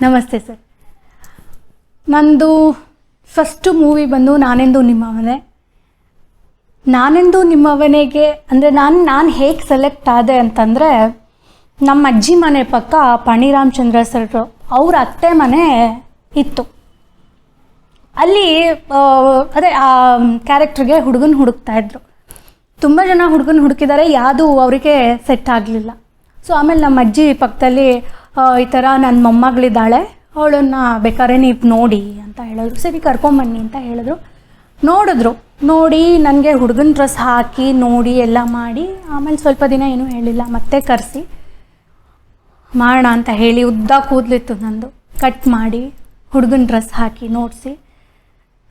ನಮಸ್ತೆ ಸರ್. ನಂದು first movie ಬಂದು ನಾನೆಂದು ನಿಮ್ಮವನೇ. ನಾನೆಂದು ನಿಮ್ಮವನೆಗೆ ಅಂದರೆ ನಾನು ಹೇಗೆ ಸೆಲೆಕ್ಟ್ ಆದೆ ಅಂತಂದರೆ, ನಮ್ಮ ಅಜ್ಜಿ ಮನೆ ಪಕ್ಕ ಪಾಣಿ ರಾಮಚಂದ್ರ ಸರ್ ಅವ್ರ ಅತ್ತೆ ಮನೆ ಇತ್ತು. ಅಲ್ಲಿ ಅದೇ ಆ ಕ್ಯಾರೆಕ್ಟ್ರಿಗೆ ಹುಡುಗನ ಹುಡುಕ್ತಾಯಿದ್ರು. ತುಂಬ ಜನ ಹುಡುಗನ ಹುಡುಕಿದ್ದಾರೆ, ಯಾವುದೂ ಅವರಿಗೆ ಸೆಟ್ ಆಗಲಿಲ್ಲ. ಸೊ ಆಮೇಲೆ ನಮ್ಮ ಅಜ್ಜಿ ಪಕ್ಕದಲ್ಲಿ ಈ ಥರ ನನ್ನ ಮೊಮ್ಮಗಳಿದ್ದಾಳೆ, ಅವಳನ್ನು ಬೇಕಾದ್ರೆ ನೀವು ನೋಡಿ ಅಂತ ಹೇಳಿದ್ರು. ಸರಿ ಕರ್ಕೊಂಬನ್ನಿ ಅಂತ ಹೇಳಿದ್ರು. ನೋಡಿ ನನಗೆ ಹುಡುಗನ ಡ್ರೆಸ್ ಹಾಕಿ ನೋಡಿ ಎಲ್ಲ ಮಾಡಿ, ಆಮೇಲೆ ಸ್ವಲ್ಪ ದಿನ ಏನೂ ಹೇಳಿಲ್ಲ, ಮತ್ತೆ ಕರೆಸಿ ಮಾಡೋಣ ಅಂತ ಹೇಳಿ ಉದ್ದ ಕೂದಲಿತ್ತು ನಂದು, ಕಟ್ ಮಾಡಿ ಹುಡುಗನ ಡ್ರೆಸ್ ಹಾಕಿ ನೋಡಿಸಿ.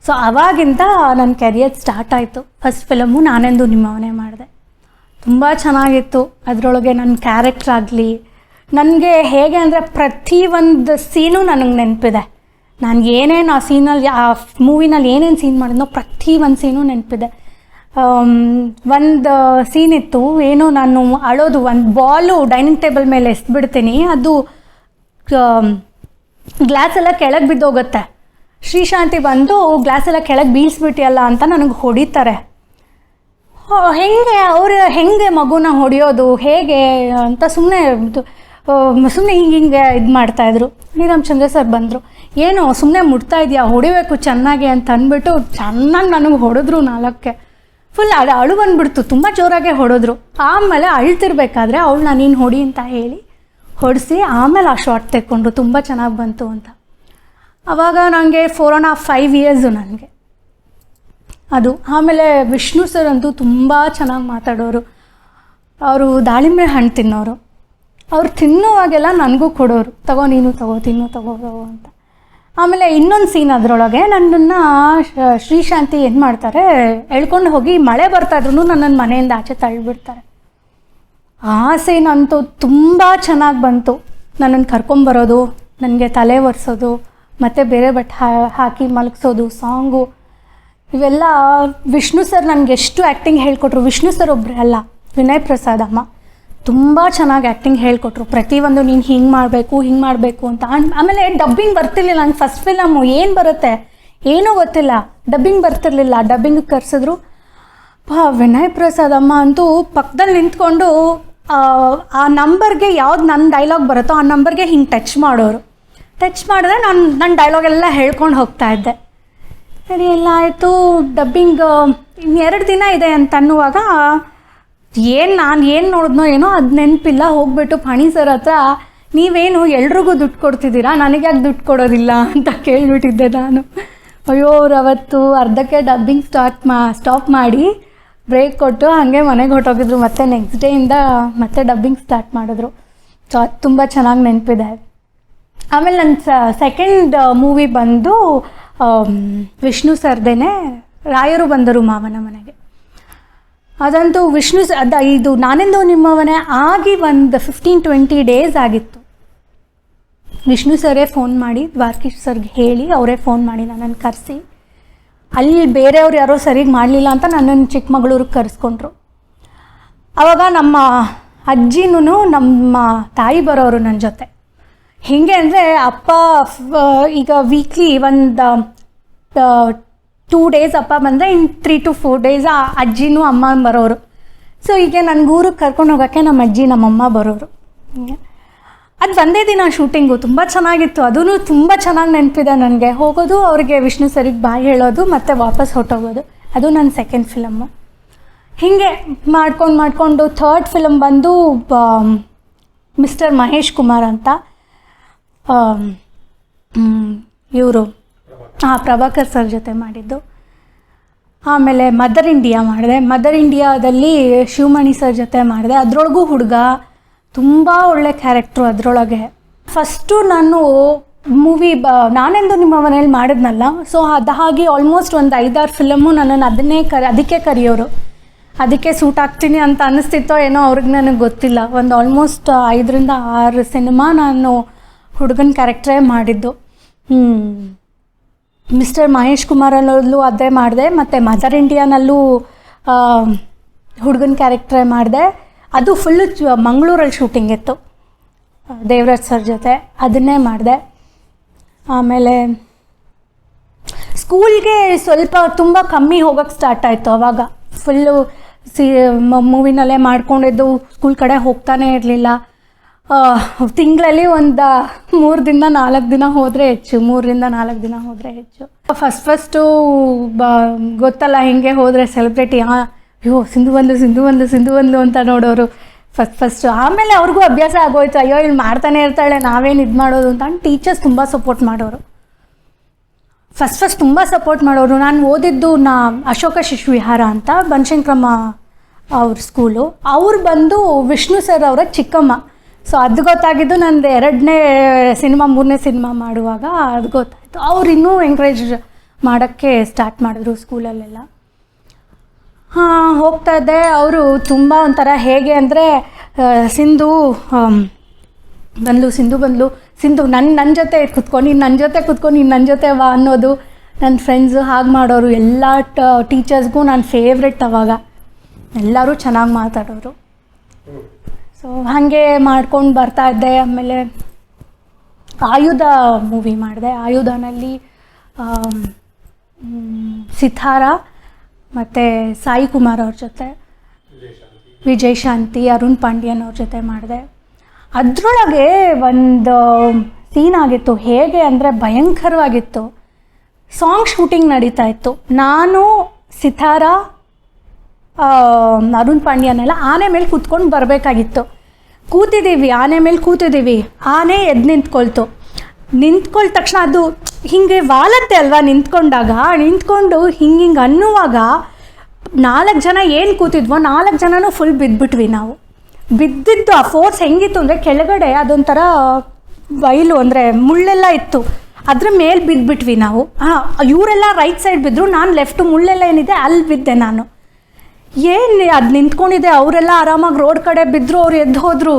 ಸೊ ಆವಾಗಿಂದ ನನ್ನ ಕೆರಿಯರ್ ಸ್ಟಾರ್ಟ್ ಆಯಿತು. ಫಸ್ಟ್ ಫಿಲಮು ನಾನೆಂದು ನಿಮ್ಮವನೇ ಮಾಡಿದೆ. ತುಂಬ ಚೆನ್ನಾಗಿತ್ತು. ಅದರೊಳಗೆ ನನ್ನ ಕ್ಯಾರೆಕ್ಟರ್ ಆಗಲಿ, ನನಗೆ ಹೇಗೆ ಅಂದರೆ ಪ್ರತಿಯೊಂದು ಸೀನು ನನಗೆ ನೆನಪಿದೆ. ನಾನು ಏನೇನು ಆ ಸೀನಲ್ಲಿ, ಆ ಮೂವಿನಲ್ಲಿ ಏನೇನು ಸೀನ್ ಮಾಡಿದ್ನೋ ಪ್ರತಿಯೊಂದು ಸೀನು ನೆನಪಿದೆ. ಒಂದು ಸೀನ್ ಇತ್ತು, ಏನು ನಾನು ಅಳೋದು, ಒಂದು ಬಾಲು ಡೈನಿಂಗ್ ಟೇಬಲ್ ಮೇಲೆ ಎಸ್ಬಿಡ್ತೀನಿ, ಅದು ಗ್ಲಾಸ್ ಎಲ್ಲ ಕೆಳಗೆ ಬಿದ್ದೋಗುತ್ತೆ. ಶ್ರೀಶಾಂತಿ ಬಂದು ಗ್ಲಾಸ್ ಎಲ್ಲ ಕೆಳಗೆ ಬೀಳಿಸ್ಬಿಟ್ಟಿಯಲ್ಲ ಅಂತ ನನಗೆ ಹೊಡಿತಾರೆ. ಹೆಂಗೆ ಮಗುನ ಹೊಡೆಯೋದು ಹೇಗೆ ಅಂತ ಸುಮ್ಮನೆ ಹಿಂಗೆ ಇದು ಮಾಡ್ತಾಯಿದ್ರು. ರಾಮಚಂದ್ರ ಸರ್ ಬಂದರು, ಏನು ಸುಮ್ಮನೆ ಮುಟ್ತಾ ಇದೆಯಾ, ಹೊಡಿಬೇಕು ಚೆನ್ನಾಗಿ ಅಂತ ಅಂದ್ಬಿಟ್ಟು ಚೆನ್ನಾಗಿ ನನಗೆ ಹೊಡೆದ್ರು. 4ಕ್ಕೆ ಫುಲ್ ಅಳು ಬಂದುಬಿಡ್ತು, ತುಂಬ ಜೋರಾಗೆ ಹೊಡೆದ್ರು. ಆಮೇಲೆ ಅಳ್ತಿರ್ಬೇಕಾದ್ರೆ ಅವಳನ್ನ ನೀನು ಹೊಡಿ ಅಂತ ಹೇಳಿ ಹೊಡಿಸಿ ಆಮೇಲೆ ಆ ಶಾರ್ಟ್ ತೆಕ್ಕೊಂಡ್ರು. ತುಂಬ ಚೆನ್ನಾಗಿ ಬಂತು ಅಂತ. ಆವಾಗ ನನಗೆ 4.5 ಇಯರ್ಸು ನನಗೆ ಅದು. ಆಮೇಲೆ ವಿಷ್ಣು ಸರ್ ಅಂತೂ ತುಂಬ ಚೆನ್ನಾಗಿ ಮಾತಾಡೋರು. ಅವರು ದಾಳಿಂಬೆ ಹಣ್ಣು ತಿನ್ನೋರು. ಅವ್ರು ತಿನ್ನುವಾಗೆಲ್ಲ ನನಗೂ ಕೊಡೋರು, ನೀನು ತಿನ್ನು ತಗೋ ಅಂತ. ಆಮೇಲೆ ಇನ್ನೊಂದು ಸೀನ್ ಅದರೊಳಗೆ ನನ್ನನ್ನು ಶ್ರೀಶಾಂತಿ ಏನು ಮಾಡ್ತಾರೆ, ಎಳ್ಕೊಂಡು ಹೋಗಿ ಮಳೆ ಬರ್ತಾಯಿದ್ರು ನನ್ನನ್ನು ಮನೆಯಿಂದ ಆಚೆ ತಳ್ಳಿಬಿಡ್ತಾರೆ. ಆ ಸೀನ್ ಅಂತೂ ತುಂಬ ಚೆನ್ನಾಗಿ ಬಂತು. ನನ್ನನ್ನು ಕರ್ಕೊಂಬರೋದು, ನನಗೆ ತಲೆ ಒರೆಸೋದು, ಮತ್ತು ಬೇರೆ ಬಟ್ಟೆ ಹಾಕಿ ಮಲಗಿಸೋದು, ಸಾಂಗು, ಇವೆಲ್ಲ ವಿಷ್ಣು ಸರ್ ನನಗೆ ಎಷ್ಟು ಆ್ಯಕ್ಟಿಂಗ್ ಹೇಳ್ಕೊಟ್ರು. ವಿಷ್ಣು ಸರ್ ಒಬ್ಬರೇ ಅಲ್ಲ, ವಿನಯ್ ಪ್ರಸಾದ್ ಅಮ್ಮ ತುಂಬ ಚೆನ್ನಾಗಿ ಆ್ಯಕ್ಟಿಂಗ್ ಹೇಳ್ಕೊಟ್ರು. ಪ್ರತಿಯೊಂದು ನೀನು ಹಿಂಗೆ ಮಾಡಬೇಕು ಅಂತ. ಆಮೇಲೆ ಡಬ್ಬಿಂಗ್ ಬರ್ತಿರ್ಲಿಲ್ಲ ನಂಗೆ. ಫಸ್ಟ್ ಫಿಲಮು ಏನು ಬರುತ್ತೆ ಏನೂ ಗೊತ್ತಿಲ್ಲ, ಡಬ್ಬಿಂಗ್ ಬರ್ತಿರ್ಲಿಲ್ಲ. ಡಬ್ಬಿಂಗ್ ಕರೆಸಿದ್ರು. ವಿನಯ್ ಪ್ರಸಾದ್ ಅಮ್ಮ ಅಂತೂ ಪಕ್ಕದಲ್ಲಿ ನಿಂತ್ಕೊಂಡು ಆ ನಂಬರ್ಗೆ ಯಾವ್ದು ನನ್ನ ಡೈಲಾಗ್ ಬರುತ್ತೋ ಆ ನಂಬರ್ಗೆ ಹಿಂಗೆ ಟಚ್ ಮಾಡೋರು. ಟಚ್ ಮಾಡಿದ್ರೆ ನನ್ನ ಡೈಲಾಗೆಲ್ಲ ಹೇಳ್ಕೊಂಡು ಹೋಗ್ತಾಯಿದ್ದೆ. ಸರಿ ಎಲ್ಲ ಆಯಿತು. ಡಬ್ಬಿಂಗ್ 2 ದಿನ ಇದೆ ಅಂತ ಅನ್ನುವಾಗ ನಾನು ಏನು ನೋಡಿದ್ನೋ ಏನೋ ಅದು ನೆನಪಿಲ್ಲ. ಹೋಗ್ಬಿಟ್ಟು ಪಾಣಿ ಸರ್ ಹತ್ರ, ನೀವೇನು ಎಲ್ರಿಗೂ ದುಡ್ಡು ಕೊಡ್ತಿದ್ದೀರಾ, ನನಗೆ ಯಾಕೆ ದುಡ್ಡು ಕೊಡೋದಿಲ್ಲ ಅಂತ ಕೇಳಿಬಿಟ್ಟಿದ್ದೆ ನಾನು. ಅಯ್ಯೋ ಅವ್ರು ಅವತ್ತು ಅರ್ಧಕ್ಕೆ ಡಬ್ಬಿಂಗ್ ಸ್ಟಾಪ್ ಮಾಡಿ ಬ್ರೇಕ್ ಕೊಟ್ಟು ಹಾಗೆ ಮನೆಗೆ ಹೊರಟೋಗಿದ್ರು. ಮತ್ತು ನೆಕ್ಸ್ಟ್ ಡೇಯಿಂದ ಮತ್ತೆ ಡಬ್ಬಿಂಗ್ ಸ್ಟಾರ್ಟ್ ಮಾಡಿದ್ರು. ಸೊ ಅದು ತುಂಬ ಚೆನ್ನಾಗಿ ನೆನಪಿದೆ. ಆಮೇಲೆ ನನ್ನ ಸೆಕೆಂಡ್ ಮೂವಿ ಬಂದು ವಿಷ್ಣು ಸರ್ದೇನೆ, ರಾಯರು ಬಂದರು ಮಾವನ ಮನೆಗೆ. ಅದಂತೂ ಇದು ನಾನೆಂದು ನಿಮ್ಮವನೇ ಆಗಿ ಒಂದು 15-20 ಡೇಸ್ ಆಗಿತ್ತು. ವಿಷ್ಣು ಸರೇ ಫೋನ್ ಮಾಡಿ ದ್ವಾರಕೀಶ್ ಸರ್ಗೆ ಹೇಳಿ, ಅವರೇ ಫೋನ್ ಮಾಡಿ ನನ್ನನ್ನು ಕರೆಸಿ, ಅಲ್ಲಿ ಬೇರೆಯವ್ರು ಯಾರೋ ಸರಿಗೆ ಮಾಡಲಿಲ್ಲ ಅಂತ ನನ್ನನ್ನು ಚಿಕ್ಕಮಗಳೂರಿಗೆ ಕರೆಸ್ಕೊಂಡ್ರು. ಆವಾಗ ನಮ್ಮ ಅಜ್ಜಿನೂ ನಮ್ಮ ತಾಯಿ ಬರೋರು ನನ್ನ ಜೊತೆ. ಹೇಗೆ ಅಂದರೆ ಅಪ್ಪ ಈಗ ವೀಕ್ಲಿ ಒಂದು 2 ಡೇಸ್ ಅಪ್ಪ ಬಂದರೆ ಇನ್ನು 3 to 4 ಡೇಸ್ ಅಜ್ಜಿನೂ ಅಮ್ಮ ಬರೋರು. ಸೊ ಹೀಗೆ ನನಗೆ ಊರಿಗೆ ಕರ್ಕೊಂಡು ಹೋಗೋಕ್ಕೆ ನಮ್ಮ ಅಜ್ಜಿ ನಮ್ಮಮ್ಮ ಬರೋರು. ಅದು ಒಂದೇ ದಿನ ಶೂಟಿಂಗು, ತುಂಬ ಚೆನ್ನಾಗಿತ್ತು. ಅದೂ ತುಂಬ ಚೆನ್ನಾಗಿ ನೆನಪಿದೆ ನನಗೆ. ಹೋಗೋದು, ಅವ್ರಿಗೆ ವಿಷ್ಣು ಸರಿಗೆ ಬಾಯ್ ಹೇಳೋದು, ಮತ್ತು ವಾಪಸ್ ಹೊರಟೋಗೋದು. ಅದು ನನ್ನ ಸೆಕೆಂಡ್ ಫಿಲಮ್ಮು. ಹೀಗೆ ಮಾಡ್ಕೊಂಡು ಥರ್ಡ್ ಫಿಲಮ್ ಬಂದು ಮಿಸ್ಟರ್ ಮಹೇಶ್ ಕುಮಾರ್ ಅಂತ, ಇವರು ಪ್ರಭಾಕರ್ ಸರ್ ಜೊತೆ ಮಾಡಿದ್ದು. ಆಮೇಲೆ ಮದರ್ ಇಂಡಿಯಾ ಮಾಡಿದೆ. ಮದರ್ ಇಂಡಿಯಾದಲ್ಲಿ ಶಿವಮಣಿ ಸರ್ ಜೊತೆ ಮಾಡಿದೆ. ಅದರೊಳಗೂ ಹುಡುಗ ತುಂಬ ಒಳ್ಳೆ ಕ್ಯಾರೆಕ್ಟ್ರು ಅದರೊಳಗೆ. ಫಸ್ಟು ನಾನು ಮೂವಿ ನಾನೆಂದು ನಿಮ್ಮ ಮನೇಲಿ ಮಾಡಿದ್ನಲ್ಲ, ಸೊ ಹಾಗೆ ಆಲ್ಮೋಸ್ಟ್ ಒಂದು 5-6 ಫಿಲಮ್ಮು ನನ್ನನ್ನು ಅದಕ್ಕೆ ಕರೆಯೋರು. ಅದಕ್ಕೆ ಸೂಟ್ ಆಗ್ತೀನಿ ಅಂತ ಅನ್ನಿಸ್ತಿತ್ತೋ ಏನೋ ಅವ್ರಿಗೆ ನನಗೆ ಗೊತ್ತಿಲ್ಲ. ಒಂದು ಆಲ್ಮೋಸ್ಟ್ 5-6 ಸಿನಿಮಾ ನಾನು ಹುಡುಗನ ಕ್ಯಾರೆಕ್ಟ್ರೇ ಮಾಡಿದ್ದು. ಮಿಸ್ಟರ್ ಮಹೇಶ್ ಕುಮಾರಲ್ಲೂ ಅದೇ ಮಾಡಿದೆ, ಮತ್ತು ಮದರ್ ಇಂಡಿಯಾನಲ್ಲೂ ಹುಡುಗನ ಕ್ಯಾರೆಕ್ಟ್ರೇ ಮಾಡಿದೆ. ಅದು ಫುಲ್ಲು ಮಂಗಳೂರಲ್ಲಿ ಶೂಟಿಂಗ್ ಇತ್ತು. ದೇವರಾಜ್ ಸರ್ ಜೊತೆ, ಅದನ್ನೇ ಮಾಡಿದೆ. ಆಮೇಲೆ ಸ್ಕೂಲ್ಗೆ ಸ್ವಲ್ಪ ತುಂಬ ಕಮ್ಮಿ ಹೋಗೋಕ್ಕೆ ಸ್ಟಾರ್ಟ್ ಆಯಿತು. ಆವಾಗ ಫುಲ್ಲು ಮೂವಿನಲ್ಲೇ ಮಾಡ್ಕೊಂಡಿದ್ದು, ಸ್ಕೂಲ್ ಕಡೆ ಹೋಗ್ತಾನೆ ಇರಲಿಲ್ಲ. ತಿಂಗಳಲ್ಲಿ ಒಂದು 3 ದಿನ 4 ದಿನ ಹೋದರೆ ಹೆಚ್ಚು, 3 ರಿಂದ 4 ದಿನ ಹೋದರೆ ಹೆಚ್ಚು. ಫಸ್ಟು ಗೊತ್ತಲ್ಲ ಹಿಂಗೆ ಹೋದರೆ ಸೆಲೆಬ್ರಿಟಿ, ಅಯ್ಯೋ ಸಿಂಧು ಬಂದು ಅಂತ ನೋಡೋರು ಫಸ್ಟು. ಆಮೇಲೆ ಅವ್ರಿಗೂ ಅಭ್ಯಾಸ ಆಗೋಯ್ತು, ಅಯ್ಯೋ ಇಲ್ಲಿ ಮಾಡ್ತಾನೆ ಇರ್ತಾಳೆ, ನಾವೇನು ಇದು ಮಾಡೋದು ಅಂತ. ಟೀಚರ್ಸ್ ತುಂಬ ಸಪೋರ್ಟ್ ಮಾಡೋರು, ಫಸ್ಟ್ ತುಂಬ ಸಪೋರ್ಟ್ ಮಾಡೋರು. ನಾನು ಓದಿದ್ದು ಅಶೋಕ ಶಿಶು ವಿಹಾರ ಅಂತ ಬನಶಂಕರಮ್ಮ ಅವ್ರ ಸ್ಕೂಲು. ಅವ್ರು ಬಂದು ವಿಷ್ಣು ಸರ್ ಅವರ ಚಿಕ್ಕಮ್ಮ. ಸೊ ಅದು ಗೊತ್ತಾಗಿದ್ದು ನಂದು 2ನೇ ಸಿನಿಮಾ 3ನೇ ಸಿನಿಮಾ ಮಾಡುವಾಗ ಅದು ಗೊತ್ತಾಯಿತು. ಅವ್ರು ಇನ್ನೂ ಎಂಕರೇಜ್ ಮಾಡೋಕ್ಕೆ ಸ್ಟಾರ್ಟ್ ಮಾಡಿದ್ರು ಸ್ಕೂಲಲ್ಲೆಲ್ಲ. ಹೋಗ್ತಾ ಇದ್ದೆ. ಅವರು ತುಂಬ ಒಂಥರ ಹೇಗೆ ಅಂದರೆ ಸಿಂಧು ನನ್ನ ಜೊತೆ ಕುತ್ಕೊಂಡು ನೀನು ನನ್ನ ಜೊತೆ ವಾ ಅನ್ನೋದು. ನನ್ನ ಫ್ರೆಂಡ್ಸು ಹಾಗೆ ಮಾಡೋರು. ಎಲ್ಲ ಟೀಚರ್ಸ್ಗೂ ನಾನು ಫೇವ್ರೆಟ್. ಅವಾಗ ಎಲ್ಲರೂ ಚೆನ್ನಾಗಿ ಮಾತಾಡೋರು. ಸೊ ಹಾಗೆ ಮಾಡ್ಕೊಂಡು ಬರ್ತಾಯಿದ್ದೆ. ಆಮೇಲೆ ಆಯುಧ ಮೂವಿ ಮಾಡಿದೆ. ಆಯುಧನಲ್ಲಿ ಸಿತಾರ ಮತ್ತು ಸಾಯಿ ಕುಮಾರ್ ಅವ್ರ ಜೊತೆ, ವಿಜಯ್ ಶಾಂತಿ, ಅರುಣ್ ಪಾಂಡ್ಯನ್ ಅವ್ರ ಜೊತೆ ಮಾಡಿದೆ. ಅದರೊಳಗೆ ಒಂದು ಸೀನ್ ಆಗಿತ್ತು, ಹೇಗೆ ಅಂದರೆ ಭಯಂಕರವಾಗಿತ್ತು. ಸಾಂಗ್ ಶೂಟಿಂಗ್ ನಡೀತಾ ಇತ್ತು. ನಾನು ಸಿತಾರ ಅರುಣ್ ಪಾಂಡ್ಯನೆಲ್ಲ ಆನೆ ಮೇಲೆ ಕೂತ್ಕೊಂಡು ಬರಬೇಕಾಗಿತ್ತು. ಆನೆ ಮೇಲೆ ಕೂತಿದ್ದೀವಿ. ಆನೆ ಎದ್ದು ನಿಂತ್ಕೊಳ್ದ ತಕ್ಷಣ ಅದು ಹೀಗೆ ವಾಲತ್ತೆ ಅಲ್ವಾ, ನಿಂತ್ಕೊಂಡು ಹಿಂಗೆ ಅನ್ನುವಾಗ 4 ಜನ ಏನು ಕೂತಿದ್ವೋ 4 ಜನನೂ ಫುಲ್ ಬಿದ್ದುಬಿಟ್ವಿ. ನಾವು ಬಿದ್ದಿದ್ದು ಆ ಫೋರ್ಸ್ ಹೆಂಗಿತ್ತು ಅಂದರೆ ಕೆಳಗಡೆ ಅದೊಂಥರ ಬಯಲು ಅಂದರೆ ಮುಳ್ಳೆಲ್ಲ ಇತ್ತು, ಅದ್ರ ಮೇಲೆ ಬಿದ್ದುಬಿಟ್ವಿ ನಾವು. ಇವರೆಲ್ಲ ರೈಟ್ ಸೈಡ್ ಬಿದ್ದರು, ನಾನು ಲೆಫ್ಟ್ ಮುಳ್ಳೆಲ್ಲ ಏನಿದೆ ಅಲ್ಲಿ ಬಿದ್ದೆ. ನಾನು ಅದು ನಿಂತ್ಕೊಂಡಿದ್ದೆ, ಅವರೆಲ್ಲ ಆರಾಮಾಗಿ ರೋಡ್ ಕಡೆ ಬಿದ್ದರು, ಅವ್ರು ಎದ್ದು ಹೋದರು.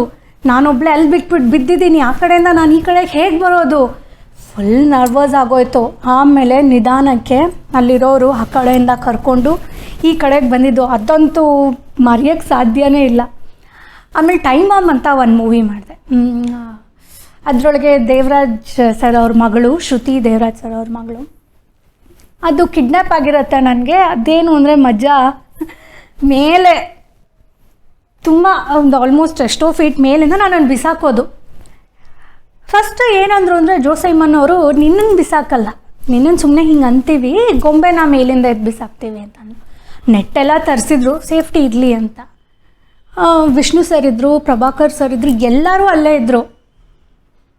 ನಾನೊಬ್ಬಳೆ ಅಲ್ಲಿ ಬಿದ್ದಿದ್ದೀನಿ. ಆ ಕಡೆಯಿಂದ ನಾನು ಈ ಕಡೆಗೆ ಹೇಗೆ ಬರೋದು, ಫುಲ್ ನರ್ವಸ್ ಆಗೋಯ್ತು. ಆಮೇಲೆ ನಿಧಾನಕ್ಕೆ ಅಲ್ಲಿರೋರು ಆ ಕಡೆಯಿಂದ ಕರ್ಕೊಂಡು ಈ ಕಡೆಗೆ ಬಂದಿದ್ದು, ಅದಂತೂ ಮರೆಯೋಕ್ಕೆ ಸಾಧ್ಯನೇ ಇಲ್ಲ. ಆಮೇಲೆ ಟೈಮ್ ಬಾಂಬ್ ಅಂತ ಒಂದು ಮೂವಿ ಮಾಡಿದೆ. ಅದರೊಳಗೆ ದೇವರಾಜ್ ಸರ್ ಅವ್ರ ಮಗಳು, ಶ್ರುತಿ ದೇವರಾಜ್ ಸರ್ ಅವ್ರ ಮಗಳು, ಅದು ಕಿಡ್ನ್ಯಾಪ್ ಆಗಿರುತ್ತೆ. ನನಗೆ ಅದೇನು ಅಂದರೆ ಮಜಾ ಮೇಲೆ ತುಂಬ ಒಂದು ಆಲ್ಮೋಸ್ಟ್ ಎಷ್ಟೋ ಫೀಟ್ ಮೇಲಿಂದ ನಾನು ಬಿಸಾಕೋದು. ಫಸ್ಟ್ ಏನಂದ್ರು ಅಂದರೆ ಜೋಸೈಮನ್ ಅವರು, ನಿನ್ನನ್ನು ಬಿಸಾಕಲ್ಲ, ನಿನ್ನನ್ನು ಸುಮ್ಮನೆ ಹಿಂಗೆ ಅಂತೀವಿ, ಗೊಂಬೆನ ಮೇಲಿಂದ ಎದ್ದು ಬಿಸಾಕ್ತೀವಿ ಅಂತ. ನೆಟ್ಟೆಲ್ಲ ತರಿಸಿದ್ರು ಸೇಫ್ಟಿ ಇರಲಿ ಅಂತ. ವಿಷ್ಣು ಸರ್ ಇದ್ದರು, ಪ್ರಭಾಕರ್ ಸರ್ ಇದ್ದರು, ಎಲ್ಲರೂ ಅಲ್ಲೇ ಇದ್ದರು.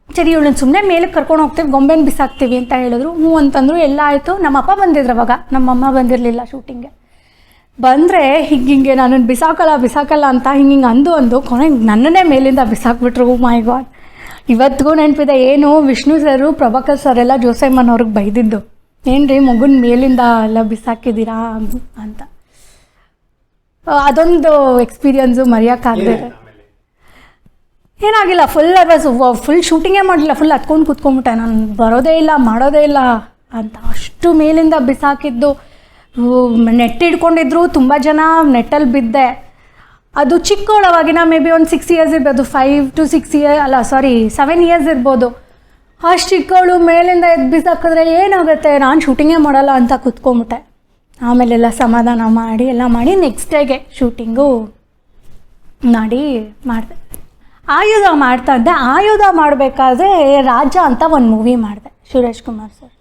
ಸರಿ ಇವಳನ್ನ ಸುಮ್ಮನೆ ಮೇಲಕ್ಕೆ ಕರ್ಕೊಂಡು ಹೋಗ್ತೀವಿ, ಗೊಂಬೆನ ಬಿಸಾಕ್ತೀವಿ ಅಂತ ಹೇಳಿದ್ರು. ಹ್ಞೂ ಅಂತಂದರು. ಎಲ್ಲ ಆಯಿತು. ನಮ್ಮ ಅಪ್ಪ ಬಂದಿದ್ರು ಅವಾಗ, ನಮ್ಮಮ್ಮ ಬಂದಿರಲಿಲ್ಲ ಶೂಟಿಂಗ್ಗೆ. ಬಂದರೆ ಹಿಂಗೆ ನನ್ನನ್ನು ಬಿಸಾಕಲ್ಲ ಅಂತ ಹಿಂಗೆ ಅಂದು ಕೊನೆಗೆ ನನ್ನನ್ನೇ ಮೇಲಿಂದ ಬಿಸಾಕ್ಬಿಟ್ರು. ಮೈ ಗಾಡ್, ಇವತ್ತಿಗೂ ನೆನಪಿದೆ. ಏನು ವಿಷ್ಣು ಸರು, ಪ್ರಭಾಕರ್ ಸರ್ ಎಲ್ಲ ಜೋಸೈಮನ್ ಅವ್ರಿಗೆ ಬೈದಿದ್ದು, ಏನ್ರಿ ಮಗುನ ಮೇಲಿಂದ ಎಲ್ಲ ಬಿಸಾಕಿದ್ದೀರಾ ಅಂತ. ಅದೊಂದು ಎಕ್ಸ್ಪೀರಿಯನ್ಸು ಮರೆಯೋಕ್ಕಾಗದೆ. ಏನಾಗಿಲ್ಲ, ಫುಲ್ ಶೂಟಿಂಗೇ ಮಾಡಲಿಲ್ಲ, ಫುಲ್ ಹತ್ಕೊಂಡು ಕೂತ್ಕೊಂಡ್ಬಿಟ್ಟೆ. ನಾನು ಬರೋದೇ ಇಲ್ಲ, ಮಾಡೋದೇ ಇಲ್ಲ ಅಂತ. ಅಷ್ಟು ಮೇಲಿಂದ ಬಿಸಾಕಿದ್ದು. ನೆಟ್ ಹಿಡ್ಕೊಂಡಿದ್ರು ತುಂಬ ಜನ, ನೆಟ್ಟಲ್ಲಿ ಬಿದ್ದೆ. ಅದು ಚಿಕ್ಕವಳವಾಗಿನ ಮೇ ಬಿ ಒಂದು 6 ಇಯರ್ಸ್ ಇರ್ಬೋದು, 5 to 6 years, 7 years ಇರ್ಬೋದು. ಅಷ್ಟು ಚಿಕ್ಕವಳು ಮೇಲಿಂದ ಎದ್ದು ಬಿಸಾಕಿದ್ರೆ ಏನಾಗುತ್ತೆ, ನಾನು ಶೂಟಿಂಗೇ ಮಾಡಲ್ಲ ಅಂತ ಕೂತ್ಕೊಂಬಿಟ್ಟೆ. ಆಮೇಲೆಲ್ಲ ಸಮಾಧಾನ ಮಾಡಿ ನೆಕ್ಸ್ಟ್ ಡೇಗೆ ಶೂಟಿಂಗು ಮಾಡಿದೆ. ಆಯುಧ ಮಾಡ್ತಾ ಇದ್ದೆ. ಆಯುಧ ಮಾಡಬೇಕಾದ್ರೆ ರಾಜ ಅಂತ ಒಂದು ಮೂವಿ ಮಾಡಿದೆ ಸುರೇಶ್ ಕುಮಾರ್ ಸರ್ದು.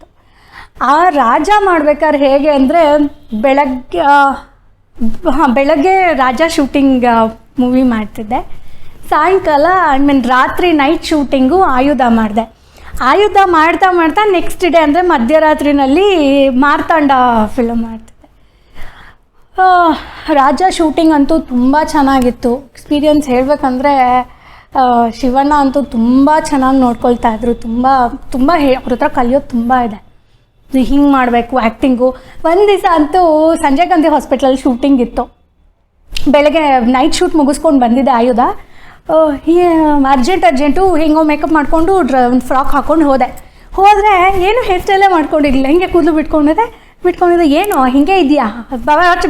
ಆ ರಾಜ ಮಾಡ್ಬೇಕಾದ್ರೆ ಹೇಗೆ ಅಂದರೆ ಬೆಳಗ್ಗೆ ರಾಜ ಶೂಟಿಂಗ್ ಮೂವಿ ಮಾಡ್ತಿದ್ದೆ. ಸಾಯಂಕಾಲ ರಾತ್ರಿ ನೈಟ್ ಶೂಟಿಂಗು ಆಯುಧ ಮಾಡಿದೆ. ಆಯುಧ ಮಾಡ್ತಾ ನೆಕ್ಸ್ಟ್ ಡೇ ಅಂದರೆ ಮಧ್ಯರಾತ್ರಿನಲ್ಲಿ ಮಾರ್ತಾಂಡ ಫಿಲಮ್ ಮಾಡ್ತಿದ್ದೆ. ರಾಜ ಶೂಟಿಂಗ್ ಅಂತೂ ತುಂಬ ಚೆನ್ನಾಗಿತ್ತು. ಎಕ್ಸ್ಪೀರಿಯನ್ಸ್ ಹೇಳಬೇಕಂದ್ರೆ ಶಿವಣ್ಣ ಅಂತೂ ತುಂಬ ಚೆನ್ನಾಗಿ ನೋಡ್ಕೊಳ್ತಾ ಇದ್ರು. ತುಂಬ ಅವ್ರ ಹತ್ರ ಕಲಿಯೋದು ತುಂಬ ಇದೆ. ಹಿಂಗೆ ಮಾಡಬೇಕು ಆ್ಯಕ್ಟಿಂಗು. ಒಂದು ದಿವಸ ಅಂತೂ ಸಂಜಯ್ ಗಾಂಧಿ ಹಾಸ್ಪಿಟ್ಲಲ್ಲಿ ಶೂಟಿಂಗ್ ಇತ್ತು. ಬೆಳಗ್ಗೆ ನೈಟ್ ಶೂಟ್ ಮುಗಿಸ್ಕೊಂಡು ಬಂದಿದ್ದೆ ಆಯುಧ. ಅರ್ಜೆಂಟು ಹಿಂಗೋ ಮೇಕಪ್ ಮಾಡಿಕೊಂಡು ಒಂದು ಫ್ರಾಕ್ ಹಾಕ್ಕೊಂಡು ಹೋದರೆ ಏನು ಹೇರ್ ಸ್ಟೈಲೇ ಮಾಡ್ಕೊಂಡಿರಲಿಲ್ಲ, ಹಿಂಗೆ ಕೂದಲು ಬಿಟ್ಕೊಂಡಿದ್ದೆ. ಬಿಟ್ಕೊಂಡಿದ್ದೆ, ಏನು ಹಿಂಗೆ ಇದೆಯಾ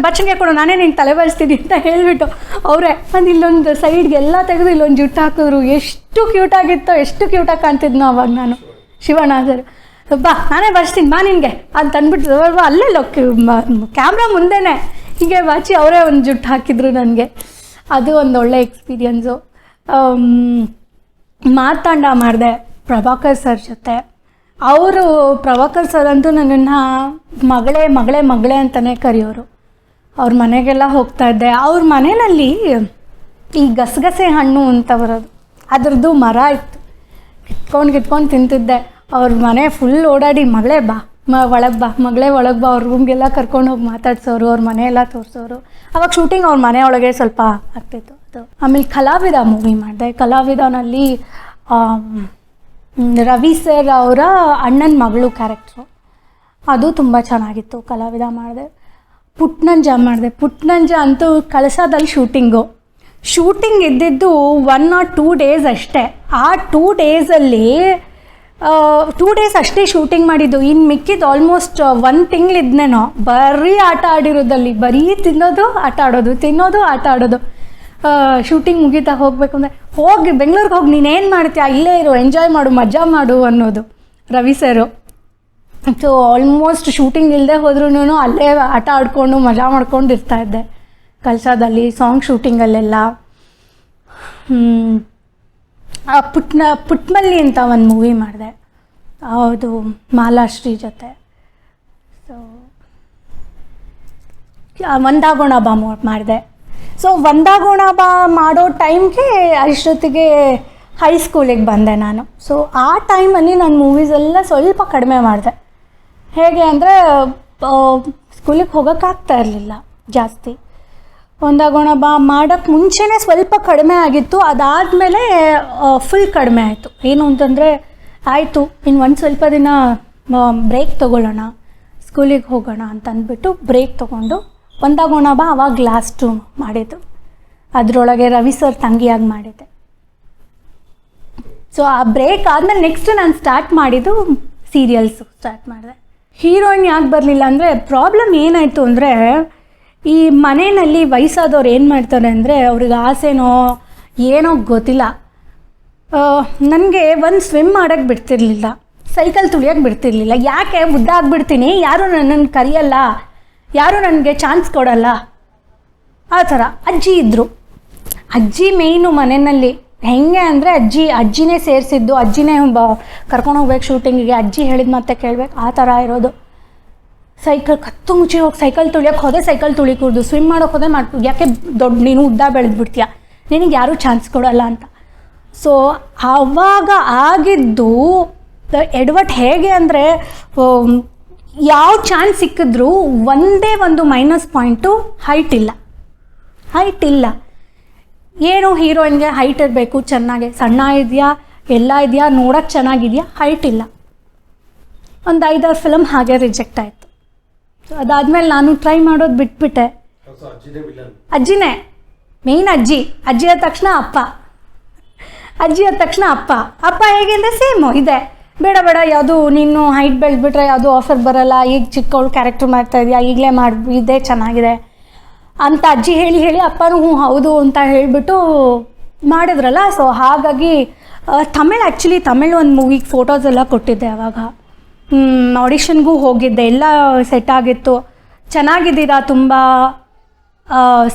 ಬಚ್ಚನಿಗೆ ಕೊಡು ನಾನೇ ನಿಂಗೆ ತಲೆ ಬರೆಸ್ತೀನಿ ಅಂತ ಹೇಳಿಬಿಟ್ಟು ಅವರೇ ಒಂದು ಇಲ್ಲೊಂದು ಸೈಡ್ಗೆ ಎಲ್ಲ ತೆಗೆದು ಇಲ್ಲೊಂದು ಜುಟ್ಟು ಹಾಕಿದ್ರು. ಎಷ್ಟು ಕ್ಯೂಟಾಗಿತ್ತೋ, ಎಷ್ಟು ಕ್ಯೂಟಾಗಿ ಕಾಣ್ತಿದ್ನೋ ಅವಾಗ ನಾನು. ಶಿವಣ್ಣ ಸರ್ ಬಾ ನಾನೇ ಬರ್ಸ್ತೀನಿ ಬಾ ನಿನಗೆ ಅಂತ ಅಂದ್ಬಿಟ್ಟು ಅಲ್ಲೇ ಕ್ಯಾಮ್ರಾ ಮುಂದೆನೇ ಹೀಗೆ ಬಾಚಿ ಅವರೇ ಒಂದು ಜುಟ್ಟು ಹಾಕಿದ್ರು ನನಗೆ. ಅದು ಒಂದು ಒಳ್ಳೆ ಎಕ್ಸ್ಪೀರಿಯನ್ಸು. ಮಾರ್ತಾಂಡ ಮಾಡಿದೆ ಪ್ರಭಾಕರ್ ಸರ್ ಜೊತೆ. ಅವರು ಪ್ರಭಾಕರ್ ಸರ್ ಅಂತೂ ನನ್ನನ್ನು ಮಗಳೇ ಮಗಳೇ ಮಗಳೇ ಅಂತಲೇ ಕರೆಯೋರು. ಅವ್ರ ಮನೆಗೆಲ್ಲ ಹೋಗ್ತಾ ಇದ್ದೆ. ಅವ್ರ ಮನೆಯಲ್ಲಿ ಈ ಗಸಗಸೆ ಹಣ್ಣು ಅಂತ ಬರೋದು, ಅದರದ್ದು ಮರ ಇತ್ತು. ಕಿತ್ಕೊಂಡು ತಿಂತಿದ್ದೆ. ಅವ್ರ ಮನೆ ಫುಲ್ ಓಡಾಡಿ ಮಗಳೇ ಬಾ ಒಳಗೆ ಬಾ ಮಗಳೇ ಒಳಗೆ ಬಾ, ಅವ್ರ ರೂಮ್ಗೆಲ್ಲ ಕರ್ಕೊಂಡು ಹೋಗಿ ಮಾತಾಡ್ಸೋರು, ಅವ್ರ ಮನೆಯೆಲ್ಲ ತೋರಿಸೋರು. ಅವಾಗ ಶೂಟಿಂಗ್ ಅವ್ರ ಮನೆ ಒಳಗೆ ಸ್ವಲ್ಪ ಆಗ್ತಿತ್ತು ಅದು. ಆಮೇಲೆ ಕಲಾವಿದ ಮೂವಿ ಮಾಡಿದೆ. ಕಲಾವಿದನಲ್ಲಿ ರವಿ ಸರ್ ಅವರ ಅಣ್ಣನ ಮಗಳು ಕ್ಯಾರೆಕ್ಟ್ರು, ಅದು ತುಂಬ ಚೆನ್ನಾಗಿತ್ತು. ಕಲಾವಿದ ಮಾಡಿದೆ. ಪುಟ್ನಂಜ ಮಾಡಿದೆ. ಪುಟ್ನಂಜ ಅಂತೂ ಕಳಸದಲ್ಲಿ ಶೂಟಿಂಗ್ ಇದ್ದಿದ್ದು 1 or 2 ಡೇಸ್ ಅಷ್ಟೇ. ಆ 2 ಡೇಸಲ್ಲಿ 2 ಡೇಸ್ ಅಷ್ಟೇ ಶೂಟಿಂಗ್ ಮಾಡಿದ್ದು. ಇನ್ನು ಮಿಕ್ಕಿದ್ದು ಆಲ್ಮೋಸ್ಟ್ 1 ತಿಂಗಳಿದ್ನೇನೋ ಬರೀ ಆಟ ಆಡಿರೋದಲ್ಲಿ, ಬರೀ ತಿನ್ನೋದು ಆಟ ಆಡೋದು, ತಿನ್ನೋದು ಆಟ ಆಡೋದು. ಶೂಟಿಂಗ್ ಮುಗೀತಾ ಹೋಗಬೇಕು ಅಂದರೆ ಹೋಗಿ ಬೆಂಗಳೂರಿಗೆ ಹೋಗಿ ನೀನೇನು ಮಾಡ್ತೀಯ, ಇಲ್ಲೇ ಇರು, ಎಂಜಾಯ್ ಮಾಡು, ಮಜಾ ಮಾಡು ಅನ್ನೋದು ರವಿ ಸರು. ಸೊ ಆಲ್ಮೋಸ್ಟ್ ಶೂಟಿಂಗ್ ಇಲ್ಲದೆ ಹೋದ್ರೂ ಅಲ್ಲೇ ಆಟ ಆಡಿಕೊಂಡು ಮಜಾ ಮಾಡ್ಕೊಂಡು ಇರ್ತಾಯಿದ್ದೆ ಕಲ್ಸದಲ್ಲಿ, ಸಾಂಗ್ ಶೂಟಿಂಗಲ್ಲೆಲ್ಲ. ಪುಟ್ಮಲ್ಲಿ ಅಂತ ಒಂದು ಮೂವಿ ಮಾಡಿದೆ, ಅದು ಮಾಲಾಶ್ರೀ ಜೊತೆ. ಸೊ ಒಂದಾಗೋಣ ಬಾ ಮಾಡಿದೆ. ಸೊ ಒಂದಾಗೋಣ ಬಾ ಮಾಡೋ ಟೈಮ್ಗೆ ಅಷ್ಟೊತ್ತಿಗೆ ಹೈಸ್ಕೂಲಿಗೆ ಬಂದೆ ನಾನು. ಸೊ ಆ ಟೈಮಲ್ಲಿ ನಾನು ಮೂವೀಸೆಲ್ಲ ಸ್ವಲ್ಪ ಕಡಿಮೆ ಮಾಡಿದೆ. ಹೇಗೆ ಅಂದರೆ ಸ್ಕೂಲಿಗೆ ಹೋಗೋಕ್ಕಾಗ್ತಾ ಇರಲಿಲ್ಲ ಜಾಸ್ತಿ. ಒಂದಾಗೋಣ ಬಾ ಮಾಡೋಕ್ಕೆ ಮುಂಚೆನೇ ಸ್ವಲ್ಪ ಕಡಿಮೆ ಆಗಿತ್ತು. ಅದಾದಮೇಲೆ ಫುಲ್ ಕಡಿಮೆ ಆಯಿತು. ಏನು ಅಂತಂದರೆ ಆಯಿತು ಇನ್ನು ಒಂದು ಸ್ವಲ್ಪ ದಿನ ಬ್ರೇಕ್ ತೊಗೊಳ್ಳೋಣ, ಸ್ಕೂಲಿಗೆ ಹೋಗೋಣ ಅಂತ ಅಂದ್ಬಿಟ್ಟು ಬ್ರೇಕ್ ತೊಗೊಂಡು ಒಂದಾಗೋಣ ಬಾ ಅವಾಗ ಲಾಸ್ಟು ಮಾಡಿದ್ದು. ಅದರೊಳಗೆ ರವಿ ಸರ್ ತಂಗಿಯಾಗಿ ಮಾಡಿದ್ದೆ. ಸೊ ಆ ಬ್ರೇಕ್ ಆದಮೇಲೆ ನೆಕ್ಸ್ಟ್ ನಾನು ಸ್ಟಾರ್ಟ್ ಮಾಡಿದ್ದು ಸೀರಿಯಲ್ಸು ಸ್ಟಾರ್ಟ್ ಮಾಡಿದೆ. ಹೀರೋಯಿನ್ ಯಾಕೆ ಬರಲಿಲ್ಲ ಅಂದರೆ ಪ್ರಾಬ್ಲಮ್ ಏನಾಯಿತು ಅಂದರೆ, ಈ ಮನೆಯಲ್ಲಿ ವಯಸ್ಸಾದವ್ರು ಏನು ಮಾಡ್ತಾರೆ ಅಂದರೆ ಅವ್ರಿಗೆ ಆಸೆನೋ ಏನೋ ಗೊತ್ತಿಲ್ಲ, ನನಗೆ ಒಂದು ಸ್ವಿಮ್ ಮಾಡೋಕ್ಕೆ ಬಿಡ್ತಿರ್ಲಿಲ್ಲ, ಸೈಕಲ್ ತುಳಿಯೋಕ್ಕೆ ಬಿಡ್ತಿರ್ಲಿಲ್ಲ. ಯಾಕೆ ಉದ್ದ ಆಗಿಬಿಡ್ತೀನಿ, ಯಾರೂ ನನ್ನನ್ನು ಕರೆಯಲ್ಲ, ಯಾರೂ ನನಗೆ ಚಾನ್ಸ್ ಕೊಡಲ್ಲ, ಆ ಥರ. ಅಜ್ಜಿ ಇದ್ದರು. ಅಜ್ಜಿ ಮೇಯ್ನು ಮನೆಯಲ್ಲಿ. ಹೆಂಗೆ ಅಂದರೆ ಅಜ್ಜಿನೇ ಸೇರಿಸಿದ್ದು, ಅಜ್ಜಿನೇ ಕರ್ಕೊಂಡು ಹೋಗ್ಬೇಕು ಶೂಟಿಂಗಿಗೆ, ಅಜ್ಜಿ ಹೇಳಿದ ಮತ್ತೆ ಕೇಳಬೇಕು, ಆ ಥರ ಇರೋದು. ಸೈಕಲ್ ಕತ್ತು ಮುಚ್ಚಿ ಹೋಗಿ ಸೈಕಲ್ ತುಳಿಯೋಕ್ಕೆ ಹೋದೆ, ಸೈಕಲ್ ತುಳಿಕೂಡ್ದು. ಸ್ವಿಮ್ ಮಾಡೋಕೆ ಹೋದೆ ಯಾಕೆ ನೀನು ಉದ್ದ ಬೆಳೆದ್ಬಿಡ್ತೀಯ, ನಿನಗೆ ಯಾರೂ ಚಾನ್ಸ್ ಕೊಡಲ್ಲ ಅಂತ. ಸೊ ಆವಾಗ ಆಗಿದ್ದು ಎಡವಟ್ ಹೇಗೆ ಅಂದರೆ, ಯಾವ ಚಾನ್ಸ್ ಸಿಕ್ಕಿದ್ರೂ ಒಂದೇ ಒಂದು ಮೈನಸ್ ಪಾಯಿಂಟು, ಹೈಟ್ ಇಲ್ಲ. ಏನು ಹೀರೋಯಿನ್ಗೆ ಹೈಟ್ ಇರಬೇಕು ಚೆನ್ನಾಗೆ, ಸಣ್ಣ ಇದೆಯಾ ಎಲ್ಲ ಇದೆಯಾ ನೋಡೋಕ್ಕೆ ಚೆನ್ನಾಗಿದೆಯಾ, ಹೈಟ್ ಇಲ್ಲ. ಒಂದು 5-6 ಫಿಲಮ್ ಹಾಗೆ ರಿಜೆಕ್ಟ್ ಆಯಿತು. ಅದಾದಮೇಲೆ ನಾನು ಟ್ರೈ ಮಾಡೋದು ಬಿಟ್ಬಿಟ್ಟೆ. ಅಜ್ಜಿನೇ ಮೇಯ್ನ್. ಅಜ್ಜಿ ಆದ ತಕ್ಷಣ ಅಪ್ಪ, ಅಪ್ಪ ಹೇಗೆ ಅಂದರೆ ಸೇಮು ಇದೆ. ಬೇಡ ಯಾವುದು ನೀನು ಹೈಟ್ ಬೆಳೆದ್ಬಿಟ್ರೆ ಯಾವುದು ಆಫರ್ ಬರಲ್ಲ, ಈಗ ಚಿಕ್ಕವಳು ಕ್ಯಾರೆಕ್ಟರ್ ಮಾಡ್ತಾ ಇದೆಯಾ, ಈಗಲೇ ಇದೇ ಚೆನ್ನಾಗಿದೆ ಅಂತ ಅಜ್ಜಿ ಹೇಳಿ ಅಪ್ಪನೂ ಹ್ಞೂ ಹೌದು ಅಂತ ಹೇಳಿಬಿಟ್ಟು ಮಾಡಿದ್ರಲ್ಲ. ಸೊ ಹಾಗಾಗಿ ತಮಿಳ್ ಒಂದು ಮೂವಿಗೆ ಫೋಟೋಸ್ ಎಲ್ಲ ಕೊಟ್ಟಿದ್ದೆ. ಆವಾಗ ಆಡಿಷನ್ಗೂ ಹೋಗಿದ್ದೆ, ಎಲ್ಲ ಸೆಟ್ ಆಗಿತ್ತು. ಚೆನ್ನಾಗಿದ್ದೀರಾ, ತುಂಬ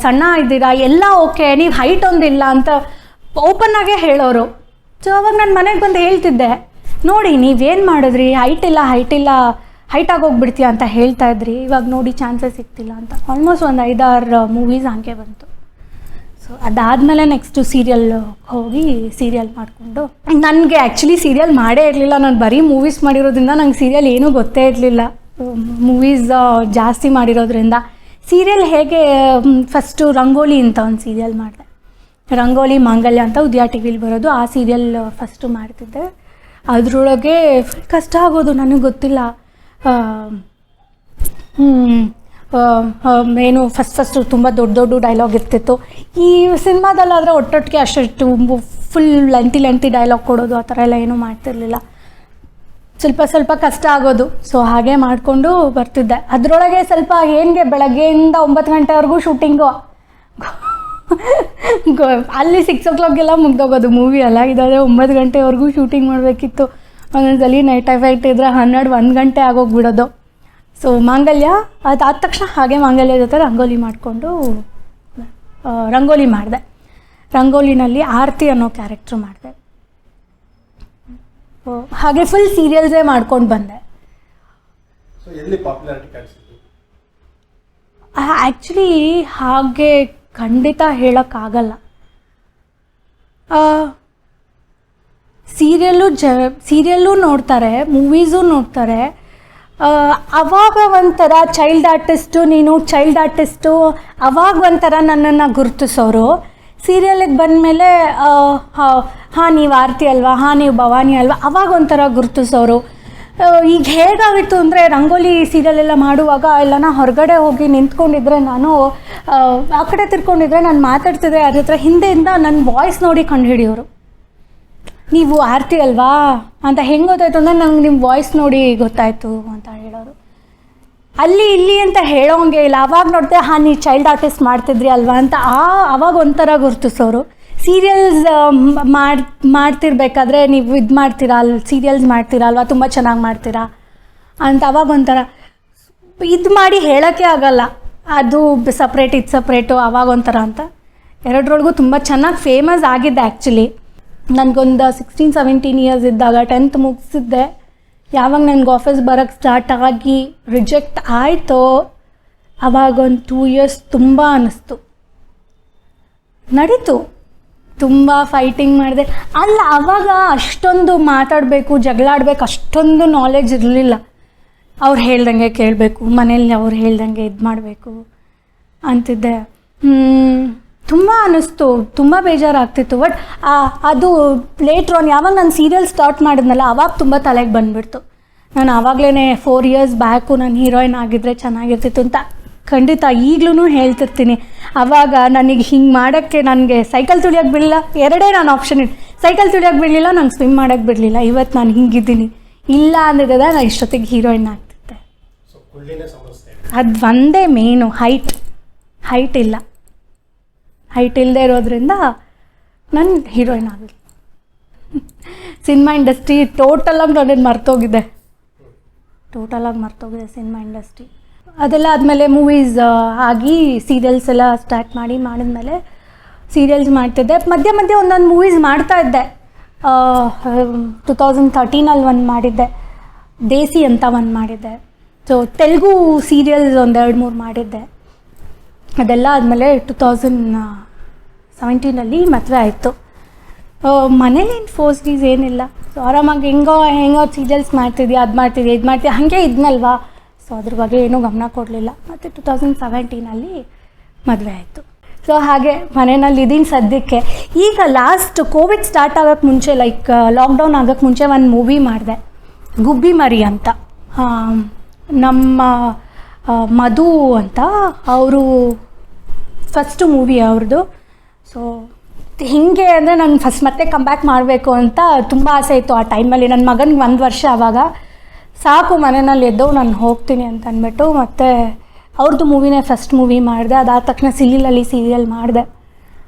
ಸಣ್ಣ ಇದ್ದೀರಾ, ಎಲ್ಲ ಓಕೆ, ನೀವು ಹೈಟ್ ಒಂದಿಲ್ಲ ಅಂತ ಓಪನ್ನಾಗೇ ಹೇಳೋರು. ಸೊ ಅವಾಗ ನಾನು ಮನೆಗೆ ಬಂದು ಹೇಳ್ತಿದ್ದೆ, ನೋಡಿ ನೀವೇನು ಮಾಡಿದ್ರಿ, ಹೈಟ್ ಇಲ್ಲ ಹೈಟಾಗಿ ಹೋಗ್ಬಿಡ್ತೀಯ ಅಂತ ಹೇಳ್ತಾ ಇದ್ರಿ, ಇವಾಗ ನೋಡಿ ಚಾನ್ಸಸ್ ಸಿಗ್ತಿಲ್ಲ ಅಂತ. ಆಲ್ಮೋಸ್ಟ್ ಒಂದು 5-6 ಮೂವೀಸ್ ಹಂಗೆ ಬಂತು. ಸೊ ಅದಾದಮೇಲೆ ನೆಕ್ಸ್ಟು ಸೀರಿಯಲ್ ಹೋಗಿ ಸೀರಿಯಲ್ ಮಾಡಿಕೊಂಡು, ನನಗೆ ಆ್ಯಕ್ಚುಲಿ ಸೀರಿಯಲ್ ಮಾಡೇ ಇರಲಿಲ್ಲ. ನಾನು ಬರೀ ಮೂವೀಸ್ ಮಾಡಿರೋದ್ರಿಂದ ನಂಗೆ ಸೀರಿಯಲ್ ಏನೂ ಗೊತ್ತೇ ಇರಲಿಲ್ಲ. ಮೂವೀಸ್ ಜಾಸ್ತಿ ಮಾಡಿರೋದ್ರಿಂದ ಸೀರಿಯಲ್ ಹೇಗೆ ಫಸ್ಟು ರಂಗೋಲಿ ಅಂತ ಒಂದು ಸೀರಿಯಲ್ ಮಾಡಿದೆ. ರಂಗೋಲಿ ಮಾಂಗಲ್ಯ ಅಂತ ಉದಯ ಟಿ ವಿಲಿ ಬರೋದು, ಆ ಸೀರಿಯಲ್ ಫಸ್ಟು ಮಾಡ್ತಿದ್ದೆ. ಅದರೊಳಗೆ ಕಷ್ಟ ಆಗೋದು, ನನಗೆ ಗೊತ್ತಿಲ್ಲ. ಏನು ಫಸ್ಟು ತುಂಬ ದೊಡ್ಡ ಡೈಲಾಗ್ ಇರ್ತಿತ್ತು. ಈ ಸಿನಿಮಾದಲ್ಲಾದರೆ ಒಟ್ಟೊಟ್ಟಿಗೆ ಅಷ್ಟು ಫುಲ್ ಲೆಂತಿ ಡೈಲಾಗ್ ಕೊಡೋದು ಆ ಥರ ಎಲ್ಲ ಏನೂ ಮಾಡ್ತಿರ್ಲಿಲ್ಲ. ಸ್ವಲ್ಪ ಸ್ವಲ್ಪ ಕಷ್ಟ ಆಗೋದು. ಸೊ ಹಾಗೆ ಮಾಡಿಕೊಂಡು ಬರ್ತಿದ್ದೆ. ಅದರೊಳಗೆ ಸ್ವಲ್ಪ ಏನಿಗೆ ಬೆಳಗ್ಗೆಯಿಂದ 9 ಗಂಟೆವರೆಗೂ ಶೂಟಿಂಗು. ಅಲ್ಲಿ 6 o'clockಗೆಲ್ಲ ಮುಗ್ದೋಗೋದು ಮೂವಿ ಅಲ್ಲ, ಇದಾದರೆ 9 ಗಂಟೆವರೆಗೂ ಶೂಟಿಂಗ್ ಮಾಡಬೇಕಿತ್ತು. ಒಂದೊಂದ್ಸಲಿ ನೈಟ್ ಎಫೆಕ್ಟ್ ಇದ್ದರೆ 12-1 ಗಂಟೆ ಆಗೋಗ್ಬಿಡೋದು. ಸೊ ಮಾಂಗಲ್ಯ ಅದಾದ ತಕ್ಷಣ ಹಾಗೆ ಮಾಂಗಲ್ಯ ಜೊತೆ ರಂಗೋಲಿ ಮಾಡಿಕೊಂಡು ರಂಗೋಲಿ ಮಾಡಿದೆ. ರಂಗೋಲಿನಲ್ಲಿ ಆರತಿ ಅನ್ನೋ ಕ್ಯಾರೆಕ್ಟ್ರು ಮಾಡಿದೆ. ಹಾಗೆ ಫುಲ್ ಸೀರಿಯಲ್ಸೇ ಮಾಡ್ಕೊಂಡು ಬಂದೆ. ಆ್ಯಕ್ಚುಲಿ ಹಾಗೆ ಖಂಡಿತ ಹೇಳೋಕ್ಕಾಗಲ್ಲ. ಸೀರಿಯಲ್ಲು ನೋಡ್ತಾರೆ, ಮೂವೀಸು ನೋಡ್ತಾರೆ. ಅವಾಗ ಒಂಥರ ಚೈಲ್ಡ್ ಆರ್ಟಿಸ್ಟು ಅವಾಗ ಒಂಥರ ನನ್ನನ್ನು ಗುರುತಿಸೋರು. ಸೀರಿಯಲಿಗೆ ಬಂದಮೇಲೆ ಹಾಂ ನೀವು ಆರತಿ ಅಲ್ವಾ, ಹಾಂ ನೀವು ಭವಾನಿ ಅಲ್ವಾ, ಅವಾಗ ಒಂಥರ ಗುರುತಿಸೋರು. ಈಗ ಹೇಗಾಗಿತ್ತು ಅಂದರೆ ರಂಗೋಲಿ ಸೀರಿಯಲೆಲ್ಲ ಮಾಡುವಾಗ ಎಲ್ಲನ ಹೊರಗಡೆ ಹೋಗಿ ನಿಂತ್ಕೊಂಡಿದ್ರೆ, ನಾನು ಆ ಕಡೆ ತಿರ್ಕೊಂಡಿದ್ರೆ ನಾನು ಮಾತಾಡ್ತಿದ್ರೆ ಅದ್ರ ಹತ್ರ ಹಿಂದೆಯಿಂದ ನನ್ನ ವಾಯ್ಸ್ ನೋಡಿ ಕಂಡುಹಿಡಿಯೋರು. ನೀವು ಆರತಿ ಅಲ್ವಾ ಅಂತ ಹೆಂಗೆ ಗೊತ್ತಾಯ್ತು ಅಂದರೆ ನಂಗೆ ನಿಮ್ಮ ವಾಯ್ಸ್ ನೋಡಿ ಗೊತ್ತಾಯಿತು ಅಂತ ಹೇಳೋರು. ಅಲ್ಲಿ ಇಲ್ಲಿ ಅಂತ ಹೇಳೋಂಗೆ ಇಲ್ಲ. ಅವಾಗ ನೋಡಿದೆ ಹಾಂ ನೀವು ಚೈಲ್ಡ್ ಆರ್ಟಿಸ್ಟ್ ಮಾಡ್ತಿದ್ರಿ ಅಲ್ವಾ ಅಂತ ಅವಾಗ ಒಂಥರ ಗುರುತಿಸೋರು. ಸೀರಿಯಲ್ಸ್ ಮಾಡ್ತಿರ್ಬೇಕಾದ್ರೆ ನೀವು ಇದು ಮಾಡ್ತೀರಾ ಸೀರಿಯಲ್ಸ್ ಮಾಡ್ತೀರಾ ಅಲ್ವಾ, ತುಂಬ ಚೆನ್ನಾಗಿ ಮಾಡ್ತೀರಾ ಅಂತ ಅವಾಗ ಒಂಥರ ಇದು ಮಾಡಿ ಹೇಳೋಕ್ಕೆ ಆಗಲ್ಲ. ಅದು ಸಪ್ರೇಟ್ ಇದು ಸಪ್ರೇಟು ಅವಾಗ ಒಂಥರ ಅಂತ. ಎರಡರೊಳಗೂ ತುಂಬ ಚೆನ್ನಾಗಿ ಫೇಮಸ್ ಆಗಿದ್ದೆ. ಆ್ಯಕ್ಚುಲಿ ನನಗೊಂದು 16-17 ಇಯರ್ಸ್ ಇದ್ದಾಗ 10th ಮುಗಿಸಿದ್ದೆ. ಯಾವಾಗ ನನಗೆ ಆಫೀಸ್ ಬರೋಕ್ಕೆ ಸ್ಟಾರ್ಟ್ ಆಗಿ ರಿಜೆಕ್ಟ್ ಆಯಿತೋ ಆವಾಗ ಒಂದು 2 years ತುಂಬ ಅನ್ನಿಸ್ತು. ನಡೀತು, ತುಂಬ ಫೈಟಿಂಗ್ ಮಾಡಿದೆ. ಅಲ್ಲ ಆವಾಗ ಅಷ್ಟೊಂದು ಮಾತಾಡಬೇಕು, ಜಗಳಾಡಬೇಕು ಅಷ್ಟೊಂದು ನಾಲೆಡ್ಜ್ ಇರಲಿಲ್ಲ. ಅವ್ರು ಹೇಳ್ದಂಗೆ ಕೇಳಬೇಕು, ಮನೇಲಿ ಅವ್ರು ಹೇಳ್ದಂಗೆ ಇದು ಮಾಡಬೇಕು ಅಂತಿದ್ದೆ. ತುಂಬ ಅನ್ನಿಸ್ತು, ತುಂಬ ಬೇಜಾರಾಗ್ತಿತ್ತು. ಬಟ್ ಅದು ಲೇಟ್ರ್ ಆನ್ ಯಾವಾಗ ನಾನು ಸೀರಿಯಲ್ ಸ್ಟಾರ್ಟ್ ಮಾಡಿದ್ನಲ್ಲ ಆವಾಗ ತುಂಬ ತಲೆಗೆ ಬಂದುಬಿಡ್ತು. ನಾನು ಆವಾಗಲೇ 4 years ಬ್ಯಾಕು ನಾನು ಹೀರೋಯಿನ್ ಆಗಿದ್ದರೆ ಚೆನ್ನಾಗಿರ್ತಿತ್ತು ಅಂತ ಖಂಡಿತ ಈಗಲೂ ಹೇಳ್ತಿರ್ತೀನಿ. ಆವಾಗ ನನಗೆ ಹಿಂಗೆ ಮಾಡೋಕ್ಕೆ ನನಗೆ ಸೈಕಲ್ ತುಳಿಯೋಕ್ಕೆ ಬಿಡಲಿಲ್ಲ. ಎರಡೇ ನಾನು ಆಪ್ಷನ್ ಇಟ್ಟು, ಸೈಕಲ್ ತುಳಿಯೋಕ್ಕೆ ಬಿಡಲಿಲ್ಲ, ನಂಗೆ ಸ್ವಿಮ್ ಮಾಡೋಕ್ಕೆ ಬಿಡಲಿಲ್ಲ. ಇವತ್ತು ನಾನು ಹಿಂಗಿದ್ದೀನಿ. ಇಲ್ಲ ಅಂದಿದ್ದೆ ನಾನು ಇಷ್ಟೊತ್ತಿಗೆ ಹೀರೋಯಿನ್ ಆಗ್ತಿದ್ದೆ. ಅದು ಒಂದೇ ಮೇನು, ಹೈಟ್ ಇಲ್ಲ. ಹೈಟ್ ಇಲ್ಲದೆ ಇರೋದ್ರಿಂದ ನಾನು ಹೀರೋಯಿನ್ ಆಗಲಿ. ಸಿನಿಮಾ ಇಂಡಸ್ಟ್ರಿ ಟೋಟಲಾಗಿ ನಾನು ಮರ್ತೋಗಿದೆ ಸಿನಿಮಾ ಇಂಡಸ್ಟ್ರಿ. ಅದೆಲ್ಲ ಆದಮೇಲೆ ಮೂವೀಸ್ ಆಗಿ ಸೀರಿಯಲ್ಸ್ ಎಲ್ಲ ಸ್ಟಾರ್ಟ್ ಮಾಡಿದ್ಮೇಲೆ ಸೀರಿಯಲ್ಸ್ ಮಾಡ್ತಿದ್ದೆ. ಮಧ್ಯೆ ಒಂದೊಂದು ಮೂವೀಸ್ ಮಾಡ್ತಾಯಿದ್ದೆ. 2013 ಒಂದು ಮಾಡಿದ್ದೆ, ದೇಸಿ ಅಂತ ಒಂದು ಮಾಡಿದ್ದೆ. ಸೊ ತೆಲುಗು ಸೀರಿಯಲ್ಸ್ 1-2-3 ಮಾಡಿದ್ದೆ. ಅದೆಲ್ಲ ಆದಮೇಲೆ 2017 ಮದುವೆ ಆಯಿತು. ಮನೇಲೇನು ಫೋರ್ಸ್ಡೀಸ್ ಏನಿಲ್ಲ. ಸೊ ಆರಾಮಾಗಿ ಹೆಂಗೋ ಸೀರಿಯಲ್ಸ್ ಮಾಡ್ತಿದ್ಯಾ, ಅದು ಮಾಡ್ತಿದ್ಯಾ, ಇದು ಮಾಡ್ತಿದ್ಯಾ ಹಾಗೆ ಇದ್ನಲ್ವಾ. ಸೊ ಅದ್ರ ಬಗ್ಗೆ ಏನೂ ಗಮನ ಕೊಡಲಿಲ್ಲ. ಮತ್ತು 2017 ಮದುವೆ ಆಯಿತು. ಸೊ ಹಾಗೆ ಮನೆಯಲ್ಲಿ ಇದೀನಿ ಸದ್ಯಕ್ಕೆ. ಈಗ ಲಾಸ್ಟ್ ಕೋವಿಡ್ ಸ್ಟಾರ್ಟ್ ಆಗೋಕ್ಕೆ ಮುಂಚೆ, ಲೈಕ್ ಲಾಕ್ಡೌನ್ ಆಗೋಕ್ಕೆ ಮುಂಚೆ ಒಂದು ಮೂವಿ ಮಾಡಿದೆ, ಗುಬ್ಬಿ ಮರಿ ಅಂತ. ನಮ್ಮ ಮಧು ಅಂತ ಅವರು ಫಸ್ಟು ಮೂವಿ ಅವ್ರದ್ದು. ಸೊ ಹೀಗೆ ಅಂದರೆ ನಾನು ಫಸ್ಟ್ ಮತ್ತೆ ಕಂಬ್ಯಾಕ್ ಮಾಡಬೇಕು ಅಂತ ತುಂಬ ಆಸೆ ಇತ್ತು ಆ ಟೈಮಲ್ಲಿ. ನನ್ನ ಮಗನಿಗೆ 1 ವರ್ಷ. ಆವಾಗ ಸಾಕು ಮನೆಯಲ್ಲಿ ಎದ್ದವು ನಾನು ಹೋಗ್ತೀನಿ ಅಂತ ಅಂದ್ಬಿಟ್ಟು ಮತ್ತೆ ಅವ್ರದ್ದು ಮೂವಿನೇ ಫಸ್ಟ್ ಮೂವಿ ಮಾಡಿದೆ. ಅದಾದ ತಕ್ಷಣ ಸಿಲಿಲಲ್ಲಿ ಸೀರಿಯಲ್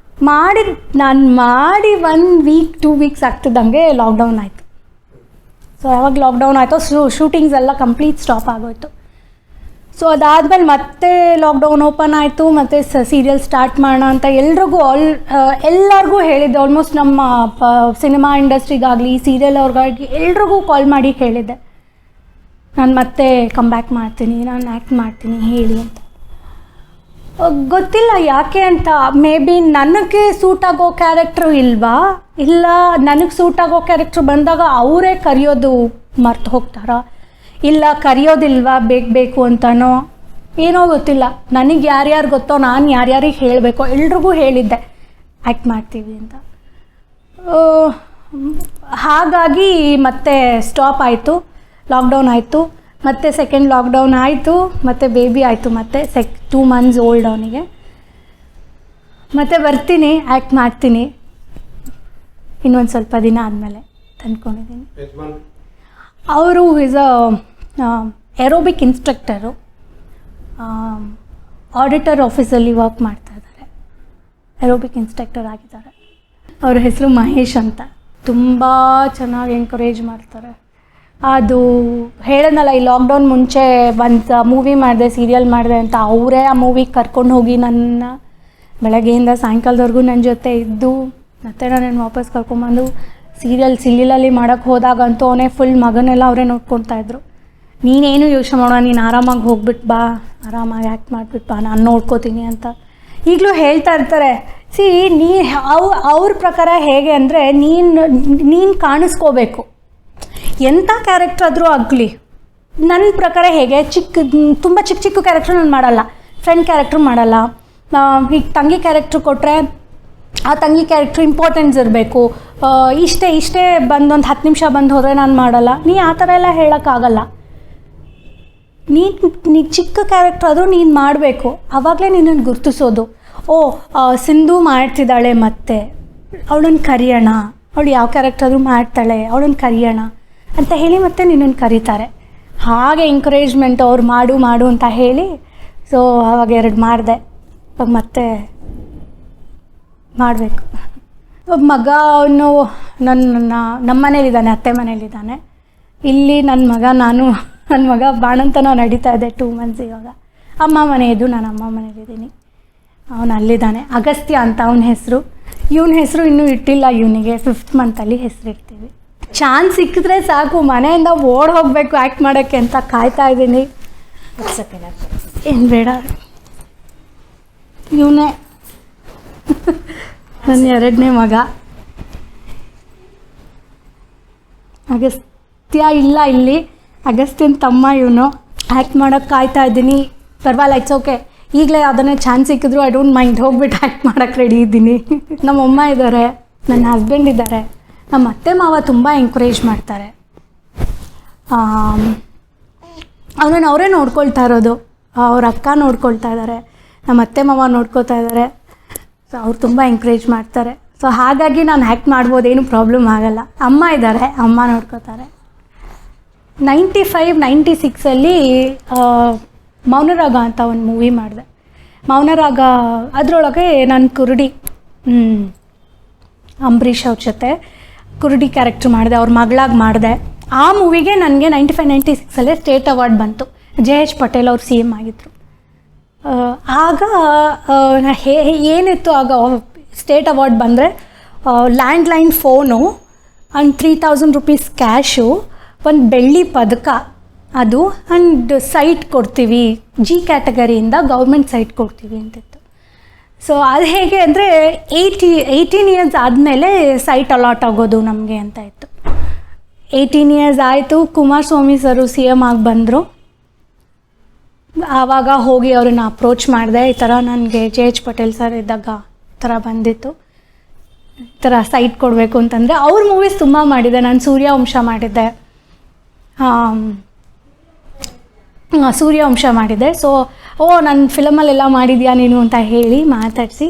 ನಾನು ಮಾಡಿ 1 week 2 weeks ಆಗ್ತಿದ್ದಂಗೆ ಲಾಕ್ಡೌನ್ ಆಯಿತು. ಸೊ ಯಾವಾಗ ಲಾಕ್ಡೌನ್ ಆಯಿತು ಶೂಟಿಂಗ್ಸ್ ಎಲ್ಲ ಕಂಪ್ಲೀಟ್ ಸ್ಟಾಪ್ ಆಗೋಯ್ತು. ಸೊ ಅದಾದಮೇಲೆ ಮತ್ತೆ ಲಾಕ್ಡೌನ್ ಓಪನ್ ಆಯಿತು. ಮತ್ತು ಸೀರಿಯಲ್ ಸ್ಟಾರ್ಟ್ ಮಾಡೋಣ ಅಂತ ಎಲ್ಲರಿಗೂ ಹೇಳಿದ್ದೆ. ಆಲ್ಮೋಸ್ಟ್ ನಮ್ಮ ಸಿನಿಮಾ ಇಂಡಸ್ಟ್ರಿಗಾಗಲಿ ಸೀರಿಯಲ್ ಅವ್ರಿಗಾಗಿ ಎಲ್ರಿಗೂ ಕಾಲ್ ಮಾಡಿ ಹೇಳಿದ್ದೆ, ನಾನು ಮತ್ತೆ ಕಮ್ಬ್ಯಾಕ್ ಮಾಡ್ತೀನಿ, ನಾನು ಆ್ಯಕ್ಟ್ ಮಾಡ್ತೀನಿ ಹೇಳಿ ಅಂತ. ಗೊತ್ತಿಲ್ಲ ಯಾಕೆ ಅಂತ. ಮೇ ಬಿ ನನಗೆ ಸೂಟ್ ಆಗೋ ಕ್ಯಾರೆಕ್ಟ್ರು ಇಲ್ಲ ನನಗೆ ಸೂಟ್ ಆಗೋ ಕ್ಯಾರೆಕ್ಟ್ರು ಬಂದಾಗ ಅವರೇ ಕರೆಯೋದು ಮರ್ತು ಹೋಗ್ತಾರಾ, ಇಲ್ಲ ಕರೆಯೋದಿಲ್ವಾ ಬೇಕು ಅಂತನೋ ಏನೋ ಗೊತ್ತಿಲ್ಲ. ನನಗೆ ಯಾರ್ಯಾರು ಗೊತ್ತೋ ನಾನು ಯಾರ್ಯಾರಿಗೆ ಹೇಳಬೇಕೋ ಎಲ್ರಿಗೂ ಹೇಳಿದ್ದೆ ಆ್ಯಕ್ಟ್ ಮಾಡ್ತೀವಿ ಅಂತ. ಹಾಗಾಗಿ ಮತ್ತೆ ಸ್ಟಾಪ್ ಆಯಿತು, ಲಾಕ್ಡೌನ್ ಆಯಿತು. ಮತ್ತು ಸೆಕೆಂಡ್ ಲಾಕ್ಡೌನ್ ಆಯಿತು, ಮತ್ತು ಬೇಬಿ ಆಯಿತು. ಮತ್ತು 2 months ಓಲ್ಡ್ ಅವನಿಗೆ. ಮತ್ತು ಬರ್ತೀನಿ, ಆ್ಯಕ್ಟ್ ಮಾಡ್ತೀನಿ ಇನ್ನೊಂದು ಸ್ವಲ್ಪ ದಿನ ಆದಮೇಲೆ ಅಂದ್ಕೊಂಡಿದ್ದೀನಿ. ಅವರು ಈಸ್ ಏರೋಬಿಕ್ ಇನ್ಸ್ಟ್ರಕ್ಟರು, ಆಡಿಟರ್ ಆಫೀಸಲ್ಲಿ ವರ್ಕ್ ಮಾಡ್ತಾ ಇದ್ದಾರೆ, ಏರೋಬಿಕ್ ಇನ್ಸ್ಟ್ರಕ್ಟರ್ ಆಗಿದ್ದಾರೆ. ಅವ್ರ ಹೆಸರು ಮಹೇಶ್ ಅಂತ. ತುಂಬ ಚೆನ್ನಾಗಿ ಎಂಕರೇಜ್ ಮಾಡ್ತಾರೆ. ಅದು ಹೇಳೋದಲ್ಲ, ಈ ಲಾಕ್ಡೌನ್ ಮುಂಚೆ ಒಂದು ಮೂವಿ ಮಾಡಿದೆ, ಸೀರಿಯಲ್ ಮಾಡಿದೆ ಅಂತ, ಅವರೇ ಆ ಮೂವಿಗೆ ಕರ್ಕೊಂಡು ಹೋಗಿ ನನ್ನ ಬೆಳಗ್ಗೆಯಿಂದ ಸಾಯಂಕಾಲದವರೆಗೂ ನನ್ನ ಜೊತೆ ಇದ್ದು ಮತ್ತೆ ನಾನು ವಾಪಸ್ ಕರ್ಕೊಂಬಂದು ಸೀರಿಯಲಲ್ಲಿ ಮಾಡೋಕ್ಕೆ ಹೋದಾಗಂತೂ ಅವನೇ ಫುಲ್ ಮಗನೆಲ್ಲ ಅವರೇ ನೋಡ್ಕೊತಾಯಿದ್ರು. ನೀನೇನು ಯೋಚನೆ ಮಾಡೋಣ, ನೀನು ಆರಾಮಾಗಿ ಹೋಗ್ಬಿಟ್ಟು ಬಾ, ಆರಾಮಾಗಿ ಆ್ಯಕ್ಟ್ ಮಾಡಿಬಿಟ್ಟು ಬಾ, ನಾನು ನೋಡ್ಕೋತೀನಿ ಅಂತ ಈಗಲೂ ಹೇಳ್ತಾ ಇರ್ತಾರೆ. ಸಿ ಅವ್ರ ಪ್ರಕಾರ ಹೇಗೆ ಅಂದರೆ ನೀನು ಕಾಣಿಸ್ಕೋಬೇಕು, ಎಂಥ ಕ್ಯಾರೆಕ್ಟರ್ ಆದರೂ ಆಗಲಿ. ನನ್ನ ಪ್ರಕಾರ ಹೇಗೆ ತುಂಬ ಚಿಕ್ಕ ಕ್ಯಾರೆಕ್ಟ್ರ್ ನಾನು ಮಾಡಲ್ಲ, ಫ್ರೆಂಡ್ ಕ್ಯಾರೆಕ್ಟ್ರ್ ಮಾಡಲ್ಲ. ಈಗ ತಂಗಿ ಕ್ಯಾರೆಕ್ಟ್ರ್ ಕೊಟ್ಟರೆ ಆ ತಂಗಿ ಕ್ಯಾರೆಕ್ಟ್ರ್ ಇಂಪಾರ್ಟೆನ್ಸ್ ಇರಬೇಕು, ಇಷ್ಟೇ ಬಂದೊಂದು 10 ನಿಮಿಷ ಬಂದು ಹೋದರೆ ನಾನು ಮಾಡಲ್ಲ. ನೀ ಆ ಥರ ಎಲ್ಲ ಹೇಳೋಕ್ಕಾಗಲ್ಲ. ನೀ ಚಿಕ್ಕ ಕ್ಯಾರೆಕ್ಟರ್ ಆದರೂ ನೀನು ಮಾಡಬೇಕು, ಆವಾಗಲೇ ನಿನ್ನನ್ನು ಗುರ್ತಿಸೋದು. ಸಿಂಧು ಮಾಡ್ತಿದ್ದಾಳೆ, ಮತ್ತೆ ಅವಳನ್ನು ಕರೆಯೋಣ, ಅವಳು ಯಾವ ಕ್ಯಾರೆಕ್ಟರ್ ಆದರೂ ಮಾಡ್ತಾಳೆ, ಅವಳನ್ನು ಕರೆಯೋಣ ಅಂತ ಹೇಳಿ ಮತ್ತೆ ನಿನ್ನನ್ನು ಕರೀತಾರೆ. ಹಾಗೆ ಎಂಕರೇಜ್ಮೆಂಟ್ ಅವ್ರು ಮಾಡು ಅಂತ ಹೇಳಿ, ಸೊ ಆವಾಗ 2 ಮಾಡಿದೆ. ಇವಾಗ ಮತ್ತೆ ಮಾಡಬೇಕು. ಮಗ ಅವನು ನಮ್ಮ ಮನೇಲಿದ್ದಾನೆ, ಅತ್ತೆ ಮನೇಲಿದ್ದಾನೆ. ಇಲ್ಲಿ ನನ್ನ ಮಗ ಬಾಣಂತನ ನಡೀತಾ ಇದೆ 2 months ಇವಾಗ. ಅಮ್ಮ ಮನೆ ಇದ್ದು ನಾನು ಅಮ್ಮ ಮನೇಲಿದ್ದೀನಿ. ಅವನು ಅಲ್ಲಿದ್ದಾನೆ. ಅಗಸ್ತ್ಯ ಅಂತ ಅವನ ಹೆಸರು. ಇವನ ಹೆಸರು ಇನ್ನೂ ಇಟ್ಟಿಲ್ಲ, ಇವನಿಗೆ 5th monthಲ್ಲಿ ಹೆಸರು ಇಡ್ತೀವಿ. ಚಾನ್ಸ್ ಸಿಕ್ಕಿದ್ರೆ ಸಾಕು, ಮನೆಯಿಂದ ಓಡ್ ಹೋಗಬೇಕು ಆ್ಯಕ್ಟ್ ಮಾಡೋಕ್ಕೆ ಅಂತ ಕಾಯ್ತಾ ಇದ್ದೀನಿ. ಏನು ಬೇಡ, ಇವನೇ ನನ್ನ 2ನೇ ಮಗ. ಅಗಸ್ತ್ಯ ಇಲ್ಲ ಇಲ್ಲಿ, ಅಗಸ್ತ್ಯನ ತಮ್ಮ ಇವನು. ಆ್ಯಕ್ಟ್ ಮಾಡೋಕ್ಕೆ ಕಾಯ್ತಾ ಇದ್ದೀನಿ. ಪರವಾಗಿಲ್ಲ, ಇಟ್ಸ್ ಓಕೆ. ಈಗಲೇ ಅದನ್ನೇ ಚಾನ್ಸ್ ಸಿಕ್ಕಿದ್ರು ಐ ಡೋಂಟ್ ಮೈಂಡ್, ಹೋಗ್ಬಿಟ್ಟು ಆ್ಯಕ್ಟ್ ಮಾಡೋಕ್ಕೆ ರೆಡಿ ಇದ್ದೀನಿ. ನಮ್ಮಮ್ಮ ಇದ್ದಾರೆ, ನನ್ನ ಹಸ್ಬೆಂಡ್ ಇದ್ದಾರೆ, ನಮ್ಮ ಅತ್ತೆ ಮಾವ ತುಂಬ ಎಂಕರೇಜ್ ಮಾಡ್ತಾರೆ. ಅವನನ್ನು ಅವರೇ ನೋಡ್ಕೊಳ್ತಾ ಇರೋದು, ಅವ್ರ ಅಕ್ಕ ನೋಡ್ಕೊಳ್ತಾ ಇದ್ದಾರೆ, ನಮ್ಮ ಅತ್ತೆ ಮಾವ ನೋಡ್ಕೊಳ್ತಾ ಇದ್ದಾರೆ. ಸೊ ಅವ್ರು ತುಂಬ ಎಂಕರೇಜ್ ಮಾಡ್ತಾರೆ. ಸೊ ಹಾಗಾಗಿ ನಾನು ಆ್ಯಕ್ಟ್ ಮಾಡ್ಬೋದು, ಏನು ಪ್ರಾಬ್ಲಮ್ ಆಗಲ್ಲ. ಅಮ್ಮ ಇದ್ದಾರೆ, ಅಮ್ಮ ನೋಡ್ಕೋತಾರೆ. 95-96 ಮೌನರಾಗ ಅಂತ ಒಂದು ಮೂವಿ ಮಾಡಿದೆ. ಮೌನರಾಗ ಅದರೊಳಗೆ ನಾನು ಕುರುಡಿ, ಅಂಬರೀಷ್ ಅವ್ರ ಜೊತೆ ಕುರುಡಿ ಕ್ಯಾರೆಕ್ಟ್ರ್ ಮಾಡಿದೆ, ಅವ್ರ ಮಗಳಾಗಿ ಮಾಡಿದೆ. ಆ ಮೂವಿಗೆ ನನಗೆ 95-96 ಸ್ಟೇಟ್ ಅವಾರ್ಡ್ ಬಂತು. JH ಪಟೇಲ್ ಅವ್ರು CM ಆಗಿದ್ದರು. ಆಗ ಏನಿತ್ತು, ಆಗ ಸ್ಟೇಟ್ ಅವಾರ್ಡ್ ಬಂದರೆ landline phone and 3000 rupees cash, ಒಂದು ಬೆಳ್ಳಿ ಪದಕ, ಅದು ಆ್ಯಂಡ್ ಸೈಟ್ ಕೊಡ್ತೀವಿ, G ಕ್ಯಾಟಗರಿಯಿಂದ ಗೌರ್ಮೆಂಟ್ ಸೈಟ್ ಕೊಡ್ತೀವಿ ಅಂತಿತ್ತು. ಸೊ ಅದು ಹೇಗೆ ಅಂದರೆ 18 years ಆದಮೇಲೆ ಸೈಟ್ ಅಲಾಟ್ ಆಗೋದು ನಮಗೆ ಅಂತ ಇತ್ತು. 18 years ಆಯಿತು. ಕುಮಾರಸ್ವಾಮಿ ಸರು CM ಆಗಿ ಬಂದರು. ಆವಾಗ ಹೋಗಿ ಅವ್ರನ್ನ ಅಪ್ರೋಚ್ ಮಾಡಿದೆ. ಈ ಥರ ನನಗೆ JH ಪಟೇಲ್ ಸರ್ ಇದ್ದಾಗ ಈ ಥರ ಬಂದಿತ್ತು, ಈ ಥರ ಸೈಟ್ ಕೊಡಬೇಕು ಅಂತಂದರೆ. ಅವ್ರ ಮೂವೀಸ್ ತುಂಬ ಮಾಡಿದೆ. ನಾನು ಸೂರ್ಯವಂಶ ಮಾಡಿದ್ದೆ, ಮಾಡಿದೆ. ಸೊ ನನ್ನ ಫಿಲಮಲ್ಲೆಲ್ಲ ಮಾಡಿದ್ಯಾ ನೀನು ಅಂತ ಹೇಳಿ ಮಾತಾಡಿಸಿ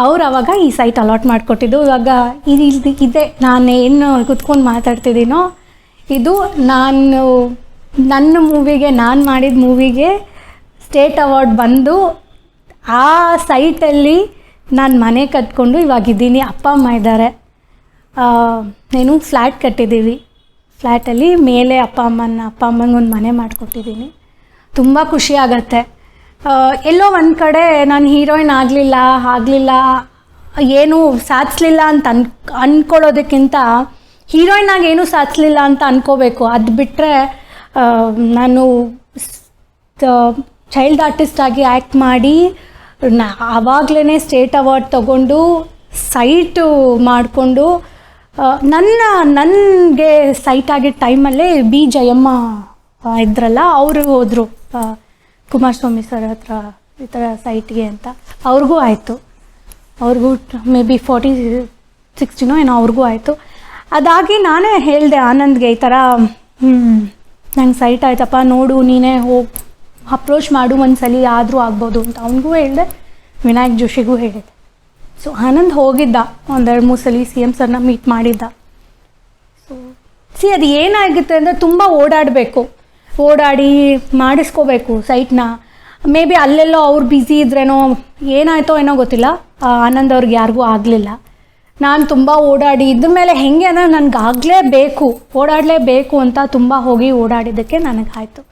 ಅವ್ರು ಆವಾಗ ಈ ಸೈಟ್ ಅಲಾಟ್ ಮಾಡಿಕೊಟ್ಟಿದ್ದು. ಇವಾಗ ಇದೆ ನಾನೇನು ಕುತ್ಕೊಂಡು ಮಾತಾಡ್ತಿದ್ದೀನೋ, ಇದು ನನ್ನ ಮೂವಿಗೆ, ನಾನು ಮಾಡಿದ ಮೂವಿಗೆ ಸ್ಟೇಟ್ ಅವಾರ್ಡ್ ಬಂದು ಆ ಸೈಟಲ್ಲಿ ನಾನು ಮನೆ ಕಟ್ಕೊಂಡು ಇವಾಗಿದ್ದೀನಿ. ಅಪ್ಪ ಅಮ್ಮ ಇದ್ದಾರೆ. ಫ್ಲ್ಯಾಟ್ ಕಟ್ಟಿದ್ದೀವಿ. ಫ್ಲ್ಯಾಟಲ್ಲಿ ಮೇಲೆ ಅಪ್ಪ ಅಮ್ಮಂಗೆ ಒಂದು ಮನೆ ಮಾಡಿಕೊಟ್ಟಿದ್ದೀನಿ. ತುಂಬ ಖುಷಿ ಆಗತ್ತೆ. ಎಲ್ಲೋ ಒಂದು ಕಡೆ ನಾನು ಹೀರೋಯಿನ್ ಆಗಲಿಲ್ಲ, ಏನೂ ಸಾಧಿಸಲಿಲ್ಲ ಅಂತ ಅಂದ್ಕೊಳ್ಳೋದಕ್ಕಿಂತ ಹೀರೋಯಿನಾಗಿ ಏನೂ ಸಾಧಿಸಲಿಲ್ಲ ಅಂತ ಅಂದ್ಕೋಬೇಕು. ಅದು ಬಿಟ್ಟರೆ ನಾನು ಚೈಲ್ಡ್ ಆರ್ಟಿಸ್ಟಾಗಿ ಆ್ಯಕ್ಟ್ ಮಾಡಿ ಆವಾಗಲೇ ಸ್ಟೇಟ್ ಅವಾರ್ಡ್ ತೊಗೊಂಡು ಸೈಟು ಮಾಡಿಕೊಂಡು ನನಗೆ ಸೈಟ್ ಆಗಿದ್ದ ಟೈಮಲ್ಲೇ B ಜಯಮ್ಮ ಇದ್ರಲ್ಲ, ಅವರು ಹೋದರು ಕುಮಾರಸ್ವಾಮಿ ಸರ್ ಹತ್ರ ಈ ಥರ ಸೈಟ್ಗೆ ಅಂತ. ಅವ್ರಿಗೂ ಆಯಿತು, ಅವ್ರಿಗೂ ಮೇ ಬಿ 40-60 ಏನೋ ಅವ್ರಿಗೂ ಆಯಿತು. ಅದಾಗಿ ನಾನೇ ಹೇಳಿದೆ ಆನಂದ್ಗೆ, ಈ ಥರ ನಂಗೆ ಸೈಟ್ ಆಯ್ತಪ್ಪ, ನೋಡು ನೀನೇ ಹೋಗಿ ಅಪ್ರೋಚ್ ಮಾಡು, ಒಂದ್ಸಲಿ ಆದರೂ ಆಗ್ಬೋದು ಅಂತ ಅವನಿಗೂ ಹೇಳಿದೆ, ವಿನಾಯಕ್ ಜೋಶಿಗೂ ಹೇಳಿದೆ. ಸೊ ಆನಂದ್ ಹೋಗಿದ್ದ, 1-2-3 ಸಲ CM ಸರ್ನ ಮೀಟ್ ಮಾಡಿದ್ದ. ಸೊ ಅದು ಏನಾಗುತ್ತೆ ಅಂದರೆ ತುಂಬ ಓಡಾಡಿ ಮಾಡಿಸ್ಕೋಬೇಕು ಸೈಟ್ನ. ಮೇ ಬಿ ಅಲ್ಲೆಲ್ಲೋ ಅವ್ರು ಬ್ಯುಸಿ ಇದ್ರೇನೋ ಏನಾಯ್ತೋ ಏನೋ ಗೊತ್ತಿಲ್ಲ, ಆನಂದ್ ಅವ್ರಿಗೆ ಯಾರಿಗೂ ಆಗಲಿಲ್ಲ. ನಾನು ತುಂಬ ಓಡಾಡಿ ಇದ್ರ ಮೇಲೆ ಹೆಂಗೆ ಅಂದರೆ ನನಗೆ ಓಡಾಡಲೇಬೇಕು ಅಂತ ತುಂಬ ಹೋಗಿ ಓಡಾಡಿದ್ದಕ್ಕೆ ನನಗಾಯಿತು.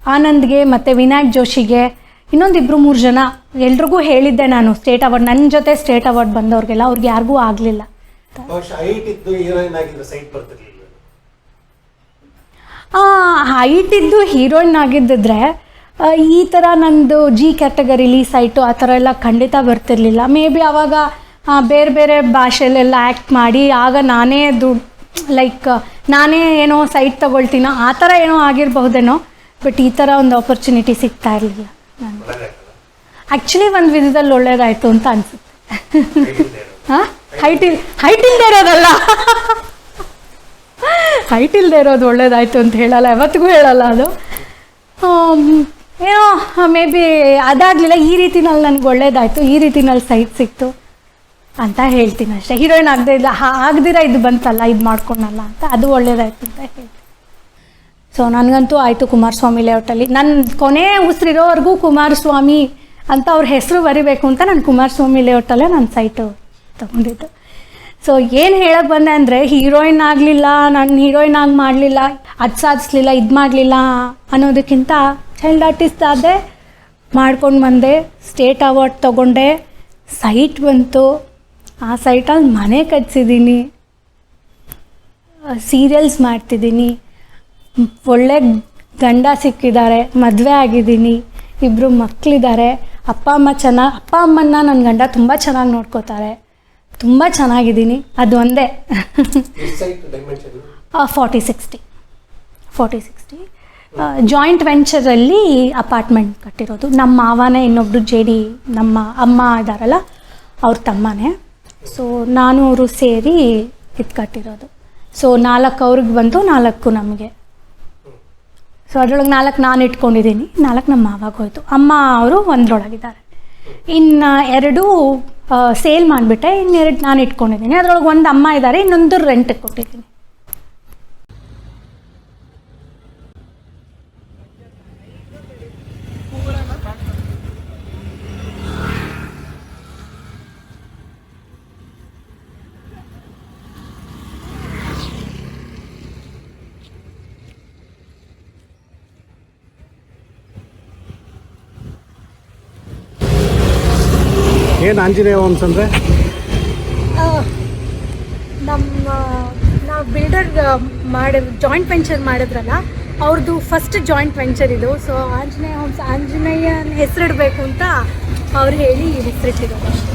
ಆನಂದ್ಗೆ ಮತ್ತು ವಿನಾಯಕ್ ಜೋಶಿಗೆ ಇನ್ನೊಂದು 2-3 ಜನ ಎಲ್ರಿಗೂ ಹೇಳಿದ್ದೆ ನಾನು ಸ್ಟೇಟ್ ಅವಾರ್ಡ್, ನನ್ನ ಜೊತೆ ಸ್ಟೇಟ್ ಅವಾರ್ಡ್ ಬಂದವ್ರಿಗೆಲ್ಲ, ಅವ್ರಿಗೆ ಯಾರಿಗೂ ಆಗಲಿಲ್ಲ. ಹೈಟ್ ಇದ್ದು ಹೀರೋಯಿನ್ ಆಗಿದ್ದಿದ್ರೆ ಈ ಥರ ನಂದು ಜಿ ಕ್ಯಾಟಗರಿಲಿ ಸೈಟು ಆ ಥರ ಎಲ್ಲ ಖಂಡಿತ ಬರ್ತಿರ್ಲಿಲ್ಲ. ಮೇ ಬಿ ಆವಾಗ ಬೇರೆ ಬೇರೆ ಭಾಷೆಯಲ್ಲೆಲ್ಲ ಆ್ಯಕ್ಟ್ ಮಾಡಿ ಆಗ ನಾನೇ ನಾನೇ ಏನೋ ಸೈಟ್ ತೊಗೊಳ್ತೀನೋ ಆ ಥರ ಏನೋ ಆಗಿರಬಹುದೇನೋ. ಬಟ್ ಈ ಥರ ಒಂದು ಆಪರ್ಚುನಿಟಿ ಸಿಗ್ತಾ ಇರಲಿಲ್ಲ ನನಗೆ. ಆ್ಯಕ್ಚುಲಿ ಒಂದು ವಿಧದಲ್ಲಿ ಒಳ್ಳೇದಾಯಿತು ಅಂತ ಅನಿಸುತ್ತೆ. ಹಾಂ, ಹೈಟ್ ಇಲ್ಲದೆ ಇರೋದಲ್ಲ, ಹೈಟ್ ಇಲ್ಲದೆ ಇರೋದು ಒಳ್ಳೇದಾಯಿತು ಅಂತ ಹೇಳಲ್ಲ, ಯಾವತ್ತಿಗೂ ಹೇಳಲ್ಲ. ಅದು ಏನೋ ಮೇ ಬಿ ಅದಾಗಲಿಲ್ಲ, ಈ ರೀತಿನಲ್ಲಿ ನನಗೆ ಒಳ್ಳೇದಾಯಿತು, ಈ ರೀತಿನಲ್ಲಿ ಸೈಟ್ ಸಿಕ್ತು ಅಂತ ಹೇಳ್ತೀನಿ ಅಷ್ಟೇ. ಹೀರೋಯಿನ್ ಆಗದಿರ ಇದು ಬಂತಲ್ಲ, ಇದು ಮಾಡ್ಕೊಂಡಲ್ಲ ಅಂತ, ಅದು ಒಳ್ಳೇದಾಯ್ತು ಅಂತ ಹೇಳ್ತೀನಿ. ಸೊ ನನಗಂತೂ ಆಯಿತು ಕುಮಾರಸ್ವಾಮಿ ಲೇಔಟಲ್ಲಿ. ನನ್ನ ಕೊನೆ ಉಸಿರಿರೋವರೆಗೂ ಕುಮಾರಸ್ವಾಮಿ ಅಂತ ಅವ್ರ ಹೆಸರು ಬರಿಬೇಕು ಅಂತ ನಾನು ಕುಮಾರಸ್ವಾಮಿ ಲೇಔಟಲ್ಲೇ ನನ್ನ ಸೈಟು ತೊಗೊಂಡಿದ್ದು. ಸೊ ಏನು ಹೇಳಕ್ಕೆ ಬಂದೆ ಅಂದರೆ, ಹೀರೋಯಿನ್ ಆಗಲಿಲ್ಲ, ನಾನು ಹೀರೋಯಿನ್ ಆಗಿ ಮಾಡಲಿಲ್ಲ, ಅದು ಸಾಧಿಸ್ಲಿಲ್ಲ, ಇದು ಮಾಡಲಿಲ್ಲ ಅನ್ನೋದಕ್ಕಿಂತ ಚೈಲ್ಡ್ ಆರ್ಟಿಸ್ಟ್ ಆದೆ, ಮಾಡ್ಕೊಂಡು ಬಂದೆ, ಸ್ಟೇಟ್ ಅವಾರ್ಡ್ ತೊಗೊಂಡೆ, ಸೈಟ್ ಬಂತು, ಆ ಸೈಟಲ್ಲಿ ಮನೆ ಕಟ್ಸಿದ್ದೀನಿ, ಸೀರಿಯಲ್ಸ್ ಮಾಡ್ತಿದ್ದೀನಿ, ಒಳ್ಳೆ ಗಂಡ ಸಿಕ್ಕಿದ್ದಾರೆ, ಮದುವೆ ಆಗಿದ್ದೀನಿ, 2 ಮಕ್ಕಳಿದ್ದಾರೆ, ಅಪ್ಪ ಅಮ್ಮನ್ನ ನನ್ನ ಗಂಡ ತುಂಬ ಚೆನ್ನಾಗಿ ನೋಡ್ಕೋತಾರೆ, ತುಂಬ ಚೆನ್ನಾಗಿದ್ದೀನಿ. ಅದು ಒಂದೇ 40-60 ಜಾಯಿಂಟ್ ವೆಂಚರಲ್ಲಿ ಅಪಾರ್ಟ್ಮೆಂಟ್ ಕಟ್ಟಿರೋದು. ನಮ್ಮ ಮಾವನೇ ಇನ್ನೊಬ್ಬರು JD ನಮ್ಮ ಅಮ್ಮ ಇದ್ದಾರಲ್ಲ ಅವ್ರ ತಮ್ಮನೇ. ಸೊ ನಾನು ಅವರು ಸೇರಿ ಇದು ಕಟ್ಟಿರೋದು. ಸೊ 4 ಅವ್ರಿಗೆ ಬಂತು, 4 ನಮಗೆ. ಸೊ ಅದರೊಳಗೆ 4 ನಾನು ಇಟ್ಕೊಂಡಿದ್ದೀನಿ, 4 ನಮ್ಮ ಮಾವಾಗ ಹೋಯ್ತು. ಅಮ್ಮ ಅವರು ಒಂದರೊಳಗಿದ್ದಾರೆ, ಇನ್ನು 2 ಸೇಲ್ ಮಾಡಿಬಿಟ್ಟೆ, ಇನ್ನು 2 ನಾನು ಇಟ್ಕೊಂಡಿದ್ದೀನಿ. ಅದರೊಳಗೆ ಒಂದು ಅಮ್ಮ ಇದ್ದಾರೆ, ಇನ್ನೊಂದು ರೆಂಟಿಗೆ ಕೊಟ್ಟಿದ್ದೀನಿ. ಏನು ಆಂಜನೇಯ ಹೋಮ್ಸ್ ಅಂದರೆ ನಾವು ಬಿಲ್ಡರ್ ಜಾಯಿಂಟ್ ವೆಂಚರ್ ಮಾಡಿದ್ರಲ್ಲ ಅವ್ರದ್ದು ಫಸ್ಟ್ ಜಾಯಿಂಟ್ ವೆಂಚರ್ ಇದು. ಸೊ ಆಂಜನೇಯ ಹೋಮ್ಸ್, ಆಂಜನೇಯನ ಹೆಸರಿಡಬೇಕು ಅಂತ ಅವ್ರು ಹೇಳಿ ಹೆಸರಿಟ್ಟಿರೋದು.